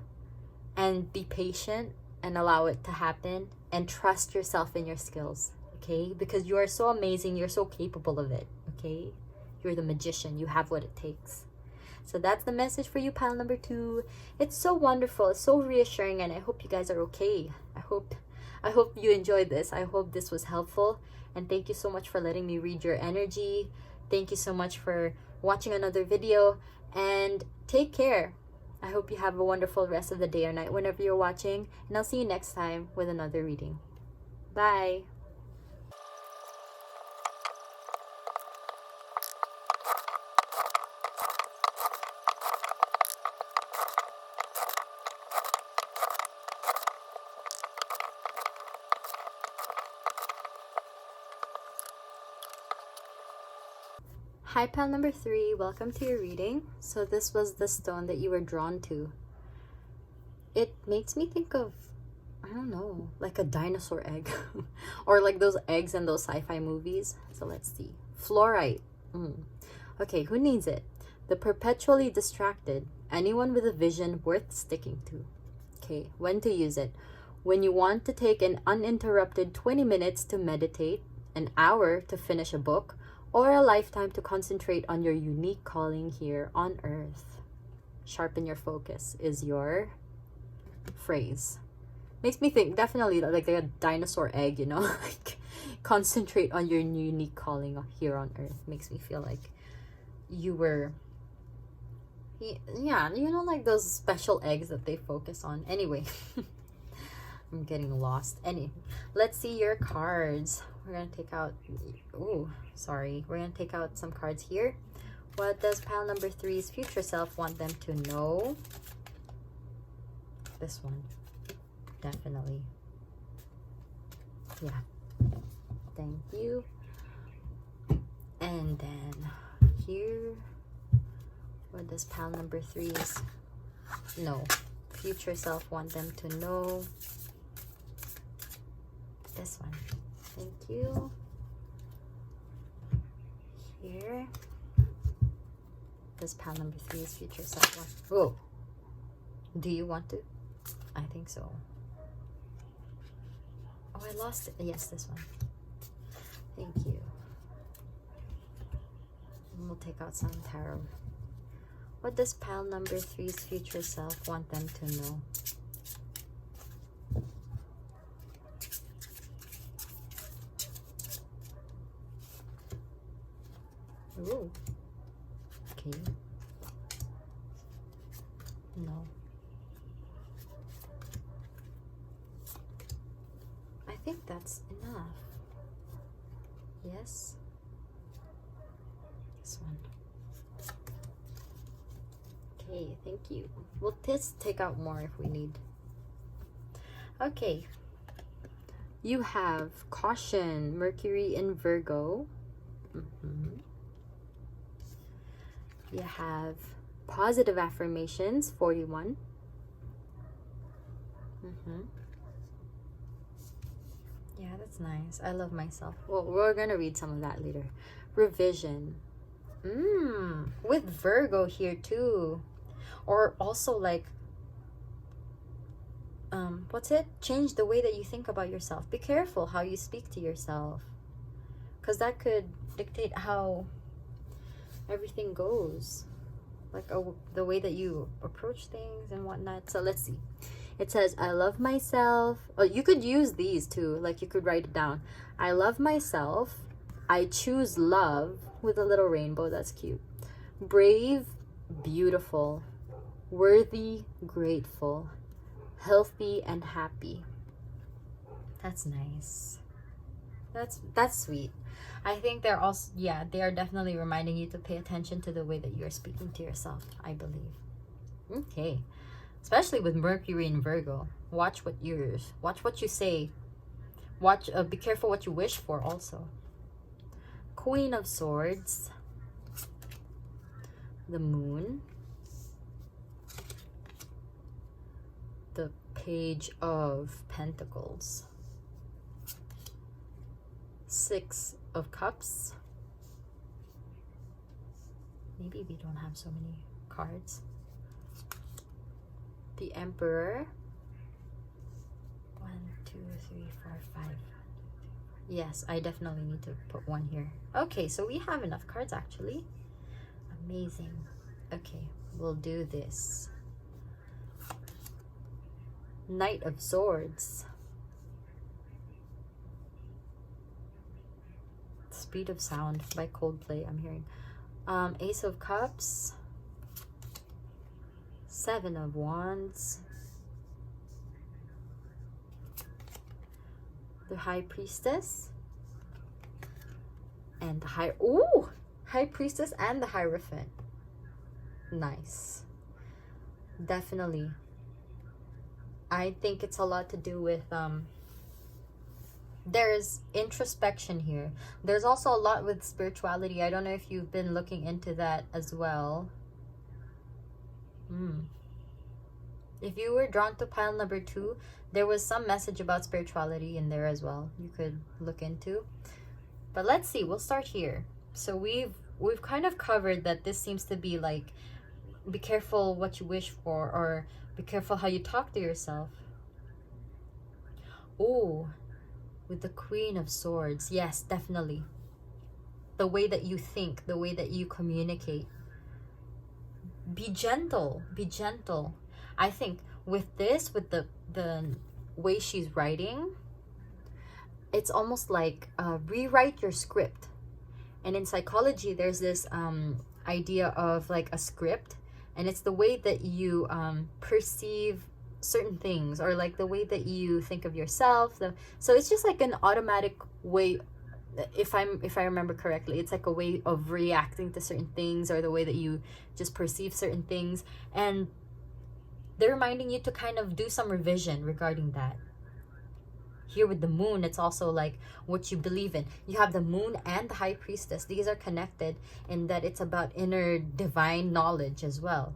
and be patient and allow it to happen, and trust yourself and your skills. Okay, because you are so amazing, you're so capable of it. Okay, you're the magician, you have what it takes. So that's the message for you, pile number 2. It's so wonderful, it's so reassuring, and I hope you guys are okay. I hope you enjoyed this. I hope this was helpful, and thank you so much for letting me read your energy. Thank you so much for watching another video, and take care. I hope you have a wonderful rest of the day or night whenever you're watching, and I'll see you next time with another reading. Bye. Hi, pal number 3, welcome to your reading. So this was the stone that you were drawn to. It makes me think of, I don't know, like a dinosaur egg or like those eggs in those sci-fi movies. So let's see. Fluorite. Okay, who needs it? The perpetually distracted. Anyone with a vision worth sticking to. Okay, when to use it? When you want to take an uninterrupted 20 minutes to meditate, an hour to finish a book, or a lifetime to concentrate on your unique calling here on earth. Sharpen your focus is your phrase. Makes me think definitely like a dinosaur egg, you know, like concentrate on your unique calling here on earth. Makes me feel like you were, yeah, you know, like those special eggs that they focus on. Anyway, I'm getting lost. Let's see your cards. We're gonna take out, we're gonna take out some cards here. What does pile number 3's future self want them to know? This one, definitely. Yeah, thank you. And then here, what does pile number 3's future self want them to know? This one. Thank you. Here. Does pile number 3's future self want? Whoa. Do you want to? I think so. Oh, I lost it. Yes, this one. Thank you. And we'll take out some tarot. What does pile number 3's future self want them to know? Ooh. Okay. No. I think that's enough. Yes. This one. Okay, thank you. We'll just take out more if we need. Okay. You have caution, Mercury in Virgo. You have positive affirmations, 41. Yeah, that's nice. I love myself. Well, we're gonna read some of that later. Revision. With Virgo here too. Or also like, what's it? Change the way that you think about yourself. Be careful how you speak to yourself, because that could dictate how everything goes, like the way that you approach things and whatnot. So let's see. It says, I love myself. Oh, you could use these too. Like you could write it down. I love myself. I choose love, with a little rainbow. That's cute. Brave, beautiful, worthy, grateful, healthy, and happy. That's nice. That's sweet. I think they're also, yeah, they are definitely reminding you to pay attention to the way that you're speaking to yourself, I believe. Okay. Especially with Mercury in Virgo. Watch what you say. Be careful what you wish for also. Queen of Swords. The Moon. The Page of Pentacles. Six of Cups. Maybe we don't have so many cards. The Emperor. 1, 2, 3, 4, 5. Yes, I definitely need to put one here. Okay, so we have enough cards actually. Amazing. Okay, we'll do this. Knight of Swords. Speed of Sound by Coldplay, I'm hearing. Ace of Cups. 7 of Wands. The High Priestess. And the High Priestess and the Hierophant. Nice. Definitely. I think it's a lot to do with there's introspection here. There's also a lot with spirituality. I don't know if you've been looking into that as well. If you were drawn to pile number 2, there was some message about spirituality in there as well. You could look into. But let's see. We'll start here. So we've kind of covered that this seems to be like, be careful what you wish for, or be careful how you talk to yourself. Oh, with the Queen of Swords. Yes, definitely. The way that you think, the way that you communicate. Be gentle. Be gentle. I think with this, with the way she's writing, it's almost like rewrite your script. And in psychology, there's this idea of like a script, and it's the way that you perceive certain things, or like the way that you think of yourself. So it's just like an automatic way. If I remember correctly, it's like a way of reacting to certain things, or the way that you just perceive certain things, and they're reminding you to kind of do some revision regarding that. Here with the Moon, it's also like what you believe in. You have the Moon and the High Priestess. These are connected in that it's about inner divine knowledge as well.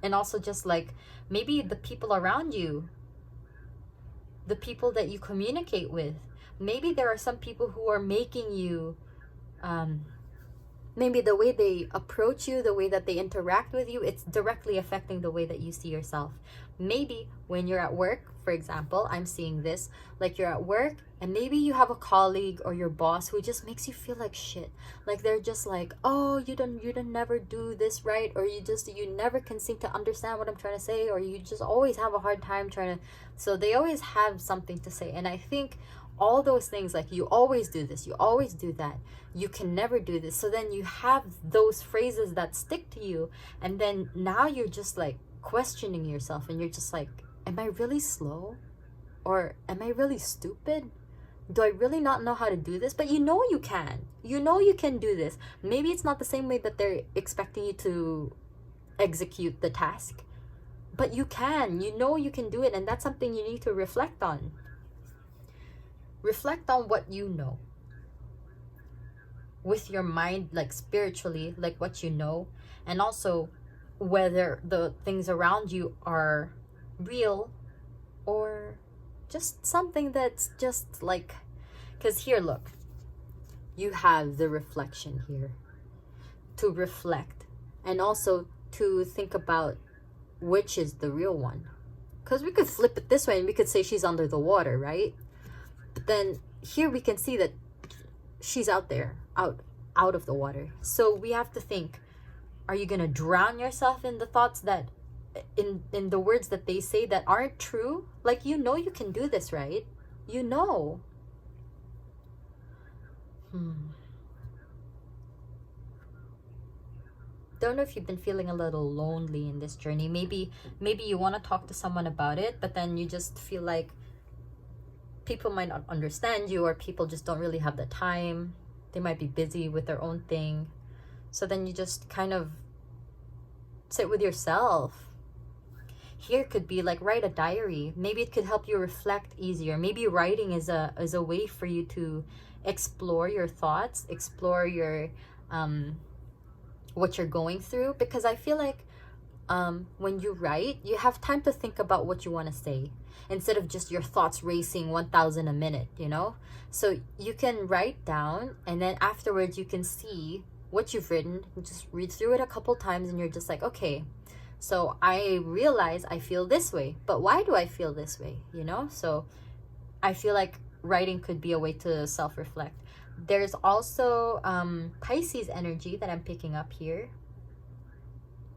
And also just like maybe the people around you, the people that you communicate with. Maybe there are some people who are making you, maybe the way they approach you, the way that they interact with you, it's directly affecting the way that you see yourself. Maybe when you're at work, for example, I'm seeing this, like you're at work and maybe you have a colleague or your boss who just makes you feel like shit. Like they're just like, oh, you don't never do this right, or you never can seem to understand what I'm trying to say, or you just always have a hard time trying to, so they always have something to say. And I think all those things, like you always do this, you always do that, you can never do this. So then you have those phrases that stick to you, and then now you're just like questioning yourself, and you're just like, am I really slow? Or am I really stupid? Do I really not know how to do this? But you know you can. You know you can do this. Maybe it's not the same way that they're expecting you to execute the task, but you can. You know you can do it, and that's something you need to reflect on. Reflect on what you know. with your mind, like spiritually, like what you know, and also whether the things around you are real or just something that's just like, because here, look, you have the reflection here to reflect and also to think about which is the real one. Because we could flip it this way and we could say she's under the water, right? But then here we can see that she's out there, out of the water. So we have to think, are you going to drown yourself in the thoughts that in the words that they say that aren't true? Like, you know you can do this, right? You know. Don't know if you've been feeling a little lonely in this journey. Maybe you want to talk to someone about it, but then you just feel like people might not understand you, or people just don't really have the time. They might be busy with their own thing. So then you just kind of sit with yourself. Here could be like, write a diary. Maybe it could help you reflect easier. Maybe writing is a way for you to explore your thoughts, explore your what you're going through. Because I feel like when you write, you have time to think about what you want to say, instead of just your thoughts racing 1,000 a minute, you know? So you can write down, and then afterwards you can see what you've written. You just read through it a couple times, and you're just like, okay, so I realize I feel this way, but why do I feel this way, you know? So I feel like writing could be a way to self-reflect. There's also Pisces energy that I'm picking up here.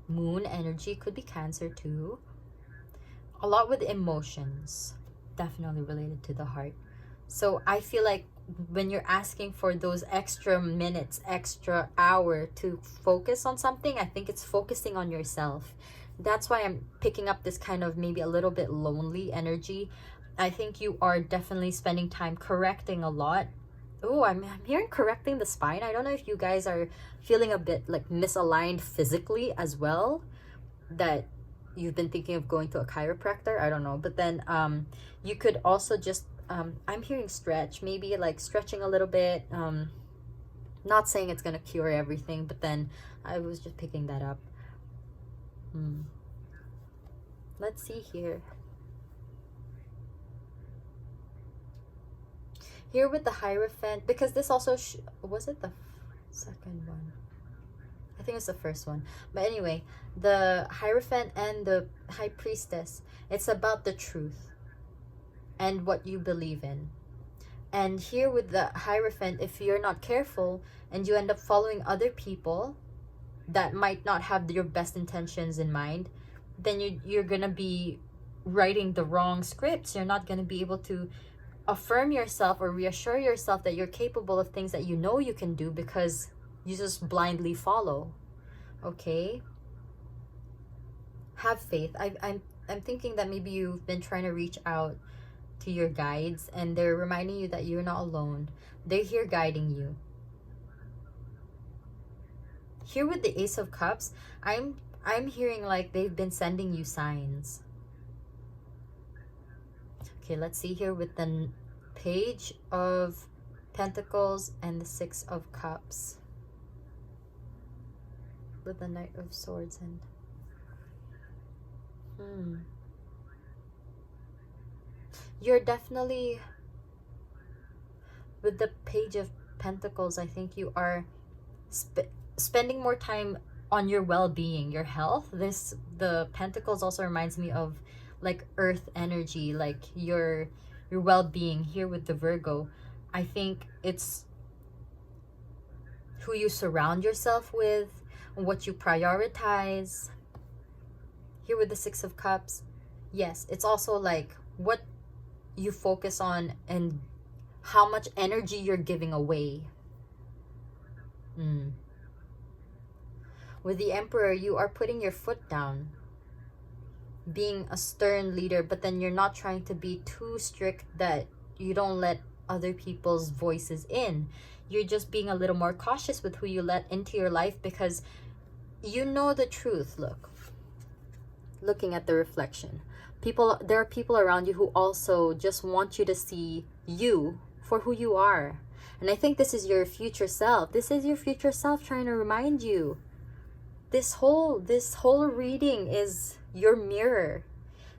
Moon energy, could be Cancer too. A lot with emotions, definitely related to the heart. So I feel like when you're asking for those extra minutes, extra hour to focus on something, I think it's focusing on yourself. That's why I'm picking up this kind of maybe a little bit lonely energy. I think you are definitely spending time correcting a lot. Oh, I'm hearing correcting the spine. I don't know if you guys are feeling a bit like misaligned physically as well, that you've been thinking of going to a chiropractor. I don't know. But then you could also just, I'm hearing stretch, maybe like stretching a little bit. Not saying it's going to cure everything, but then I was just picking that up. Let's see here. Here with the Hierophant, because this also, was it the second one? I think it's the first one. But anyway, the Hierophant and the High Priestess, it's about the truth and what you believe in. And here with the Hierophant, if you're not careful and you end up following other people that might not have your best intentions in mind, then you're going to be writing the wrong scripts. You're not going to be able to affirm yourself or reassure yourself that you're capable of things that you know you can do, because you just blindly follow. Okay, have faith. I'm thinking that maybe you've been trying to reach out to your guides, and they're reminding you that you're not alone. They're here guiding you. Here with the Ace of Cups, I'm hearing like they've been sending you signs. Okay, let's see here with the Page of Pentacles and the Six of Cups. With the Knight of Swords and you're definitely, with the Page of Pentacles, I think you are spending more time on your well-being, your health. The Pentacles also reminds me of like earth energy, like your well-being. Here with the Virgo, I think it's who you surround yourself with, what you prioritize. Here with the Six of Cups, yes, it's also like what you focus on and how much energy you're giving away. With the Emperor, you are putting your foot down, being a stern leader, but then you're not trying to be too strict that you don't let other people's voices in. You're just being a little more cautious with who you let into your life, because you know the truth. Looking at the reflection, there are people around you who also just want you to see you for who you are. And I think this is your future self. This is your future self trying to remind you. This whole reading is your mirror.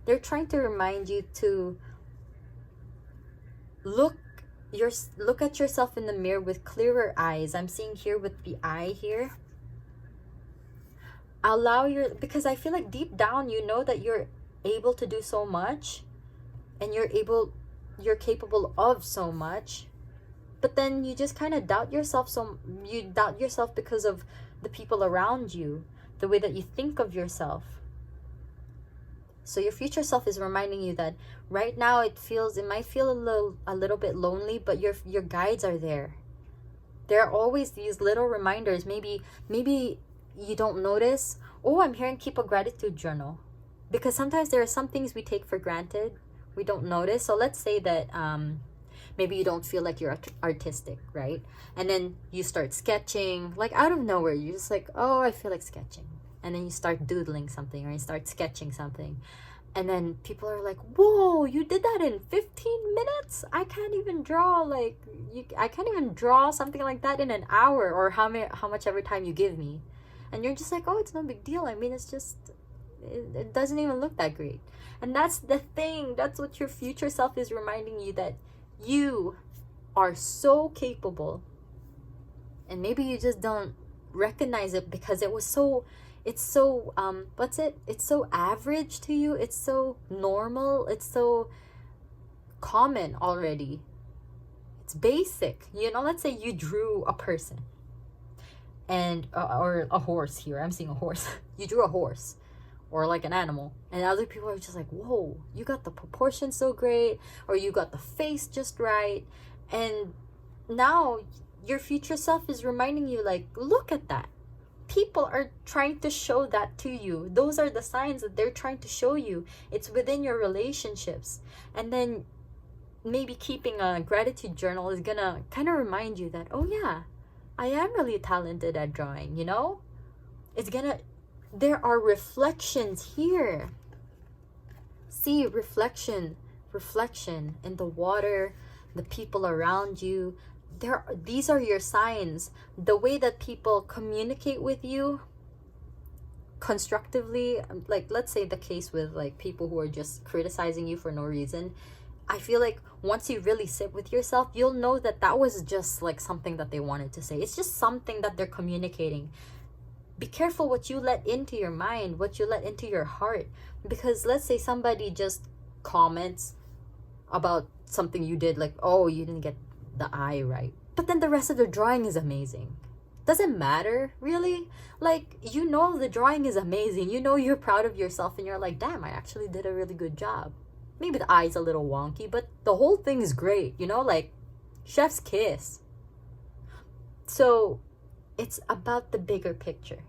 They're trying to remind you to look at yourself in the mirror with clearer eyes. I'm seeing here with the eye here. Because I feel like deep down you know that you're able to do so much, and you're capable of so much, but then you just kind of doubt yourself. You doubt yourself because of the people around you, the way that you think of yourself. So your future self is reminding you that right now it might feel a little bit lonely, but your guides are there. There are always these little reminders. Maybe you don't notice. Oh, I'm hearing keep a gratitude journal. Because sometimes there are some things we take for granted. We don't notice. So let's say that maybe you don't feel like you're artistic, right? And then you start sketching, like out of nowhere. You're just like, oh, I feel like sketching. And then you start doodling something, or you start sketching something. And then people are like, whoa, you did that in 15 minutes? I can't even draw I can't even draw something like that in an hour, or how much every time you give me. And you're just like, oh, it's no big deal. I mean, it's just, it doesn't even look that great. And that's the thing. That's what your future self is reminding you, that you are so capable. And maybe you just don't recognize it because it's so average to you. It's so normal. It's so common already. It's basic. Let's say you drew a person and or a horse here. I'm seeing a horse. You drew a horse or like an animal, and other people are just like, whoa, you got the proportions so great, or you got the face just right. And now your future self is reminding you, like, look at that. People are trying to show that to you. Those are the signs that they're trying to show you. It's within your relationships. And then maybe keeping a gratitude journal is gonna kind of remind you that, oh yeah, I am really talented at drawing, there are reflections here. See, reflection in the water, the people around you. These are your signs. The way that people communicate with you constructively, like let's say the case with like people who are just criticizing you for no reason. I feel like once you really sit with yourself, you'll know that was just like something that they wanted to say. It's just something that they're communicating. Be careful what you let into your mind, what you let into your heart. Because let's say somebody just comments about something you did, like, oh, you didn't get the eye right. But then the rest of the drawing is amazing. Doesn't matter, really. Like, the drawing is amazing. You're proud of yourself, and you're like, damn, I actually did a really good job. Maybe the eye's a little wonky, but the whole thing is great, like chef's kiss. So it's about the bigger picture,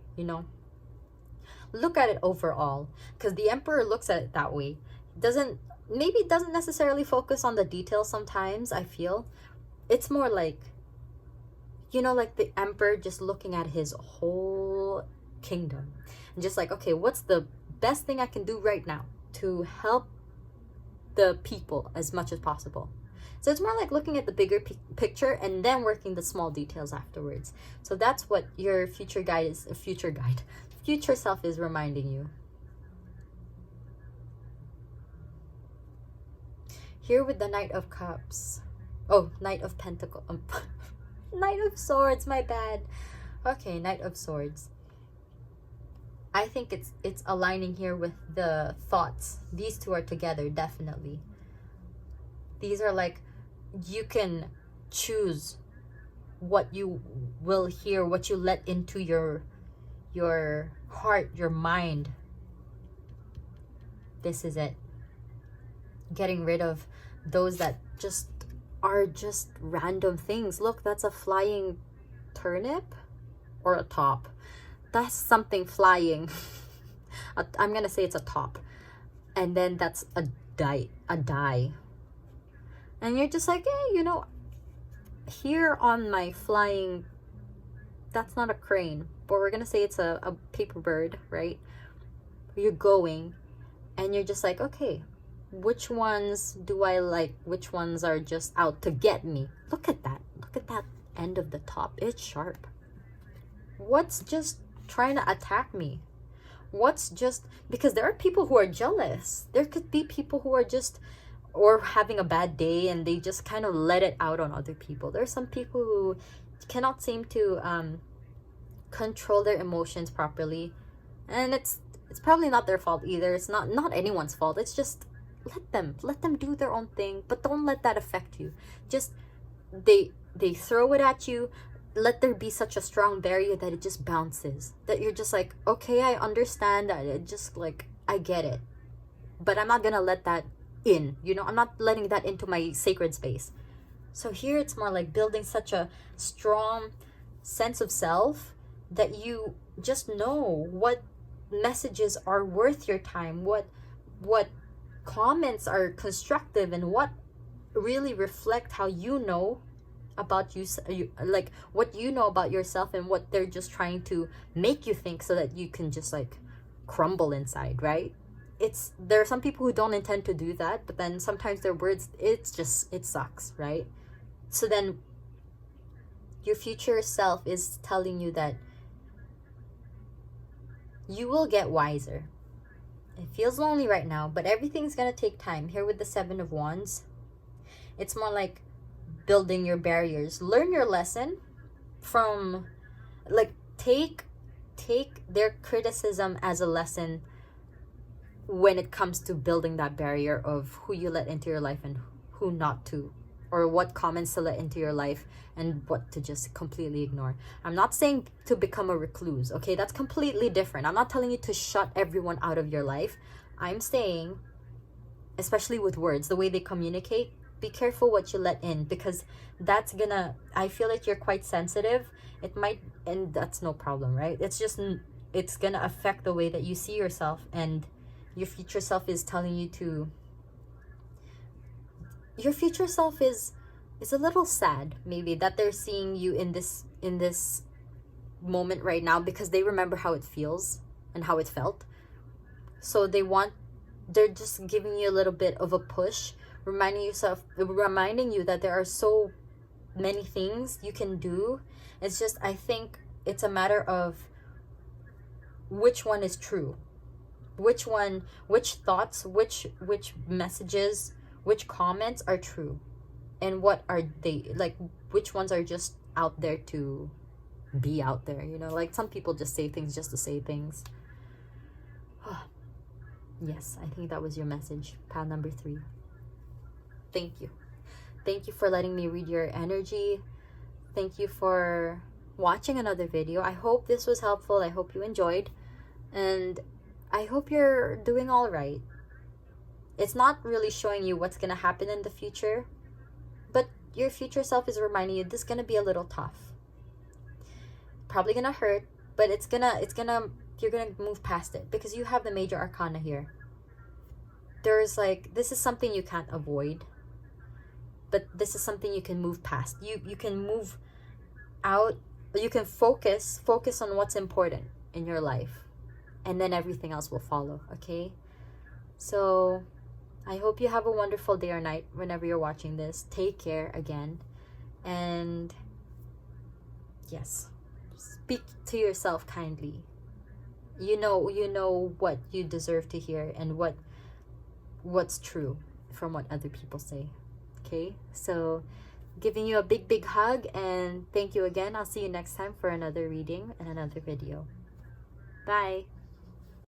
Look at it overall, because the emperor looks at it that way. Maybe it doesn't necessarily focus on the details sometimes, I feel. It's more like, like the emperor just looking at his whole kingdom. And just like, okay, what's the best thing I can do right now to help the people as much as possible? So it's more like looking at the bigger picture and then working the small details afterwards. So that's what your future self is reminding you. Here with the Knight of Cups. Oh, Knight of Pentacles. Knight of Swords, my bad. Okay, Knight of Swords. I think it's aligning here with the thoughts. These two are together, definitely. These are like, you can choose what you will hear, what you let into your heart, your mind. This is it. Getting rid of those that are just random things. Look, that's a flying turnip or a top. That's something flying. I'm gonna say it's a top. And then that's a die. And you're just like, hey, here on my flying, that's not a crane, but we're gonna say it's a paper bird, right? You're going, and you're just like, okay, which ones do I like, which ones are just out to get me. Look at that end of the top. It's sharp. What's just trying to attack me? What's just, because there are people who are jealous. There could be people who are just, or having a bad day, and they just kind of let it out on other people. There are some people who cannot seem to control their emotions properly, and it's probably not their fault either. It's not anyone's fault. It's just let them do their own thing, but don't let that affect you. Just they throw it at you. Let there be such a strong barrier that it just bounces, that you're just like, okay, I understand that, it just like, I get it, but I'm not gonna let that in, you know. I'm not letting that into my sacred space. So here it's more like building such a strong sense of self that you just know what messages are worth your time, what comments are constructive, and what really reflect how you know about you, like what you know about yourself, and what they're just trying to make you think so that you can just like crumble inside, right? There are some people who don't intend to do that, but then sometimes their words, it sucks, right? So then your future self is telling you that you will get wiser. It feels lonely right now, but everything's gonna take time. Here with the 7 of Wands, it's more like building your barriers. Learn your lesson from, like, take their criticism as a lesson when it comes to building that barrier of who you let into your life and who not to, or what comments to let into your life and what to just completely ignore. I'm not saying to become a recluse, okay? That's completely different. I'm not telling you to shut everyone out of your life. I'm saying, especially with words, the way they communicate, be careful what you let in, because that's gonna, I feel like you're quite sensitive. It might, and that's no problem, right? It's just, it's gonna affect the way that you see yourself, and your future self is telling you to, your future self is a little sad maybe that they're seeing you in this moment right now, because they remember how it feels and how it felt. So they're just giving you a little bit of a push, reminding you that there are so many things you can do. It's just, I think it's a matter of which one is true, which thoughts, which messages, which comments are true, and what are they, like, which ones are just out there to be out there, you know? Like, some people just say things just to say things. Yes, I think that was your message, pile number 3. Thank you for letting me read your energy. Thank you for watching another video. I hope this was helpful. I hope you enjoyed, and I hope you're doing all right. It's not really showing you what's gonna happen in the future, but your future self is reminding you this is gonna be a little tough, probably gonna hurt, but you're gonna move past it, because you have the major arcana here. There's like, this is something you can't avoid, but this is something you can move past. You can move out, you can focus on what's important in your life, and then everything else will follow, okay? So I hope you have a wonderful day or night whenever you're watching this. Take care again, and yes, speak to yourself kindly. You know what you deserve to hear, and what's true from what other people say. Okay, so giving you a big hug, and thank you again. I'll see you next time for another reading and another video. Bye.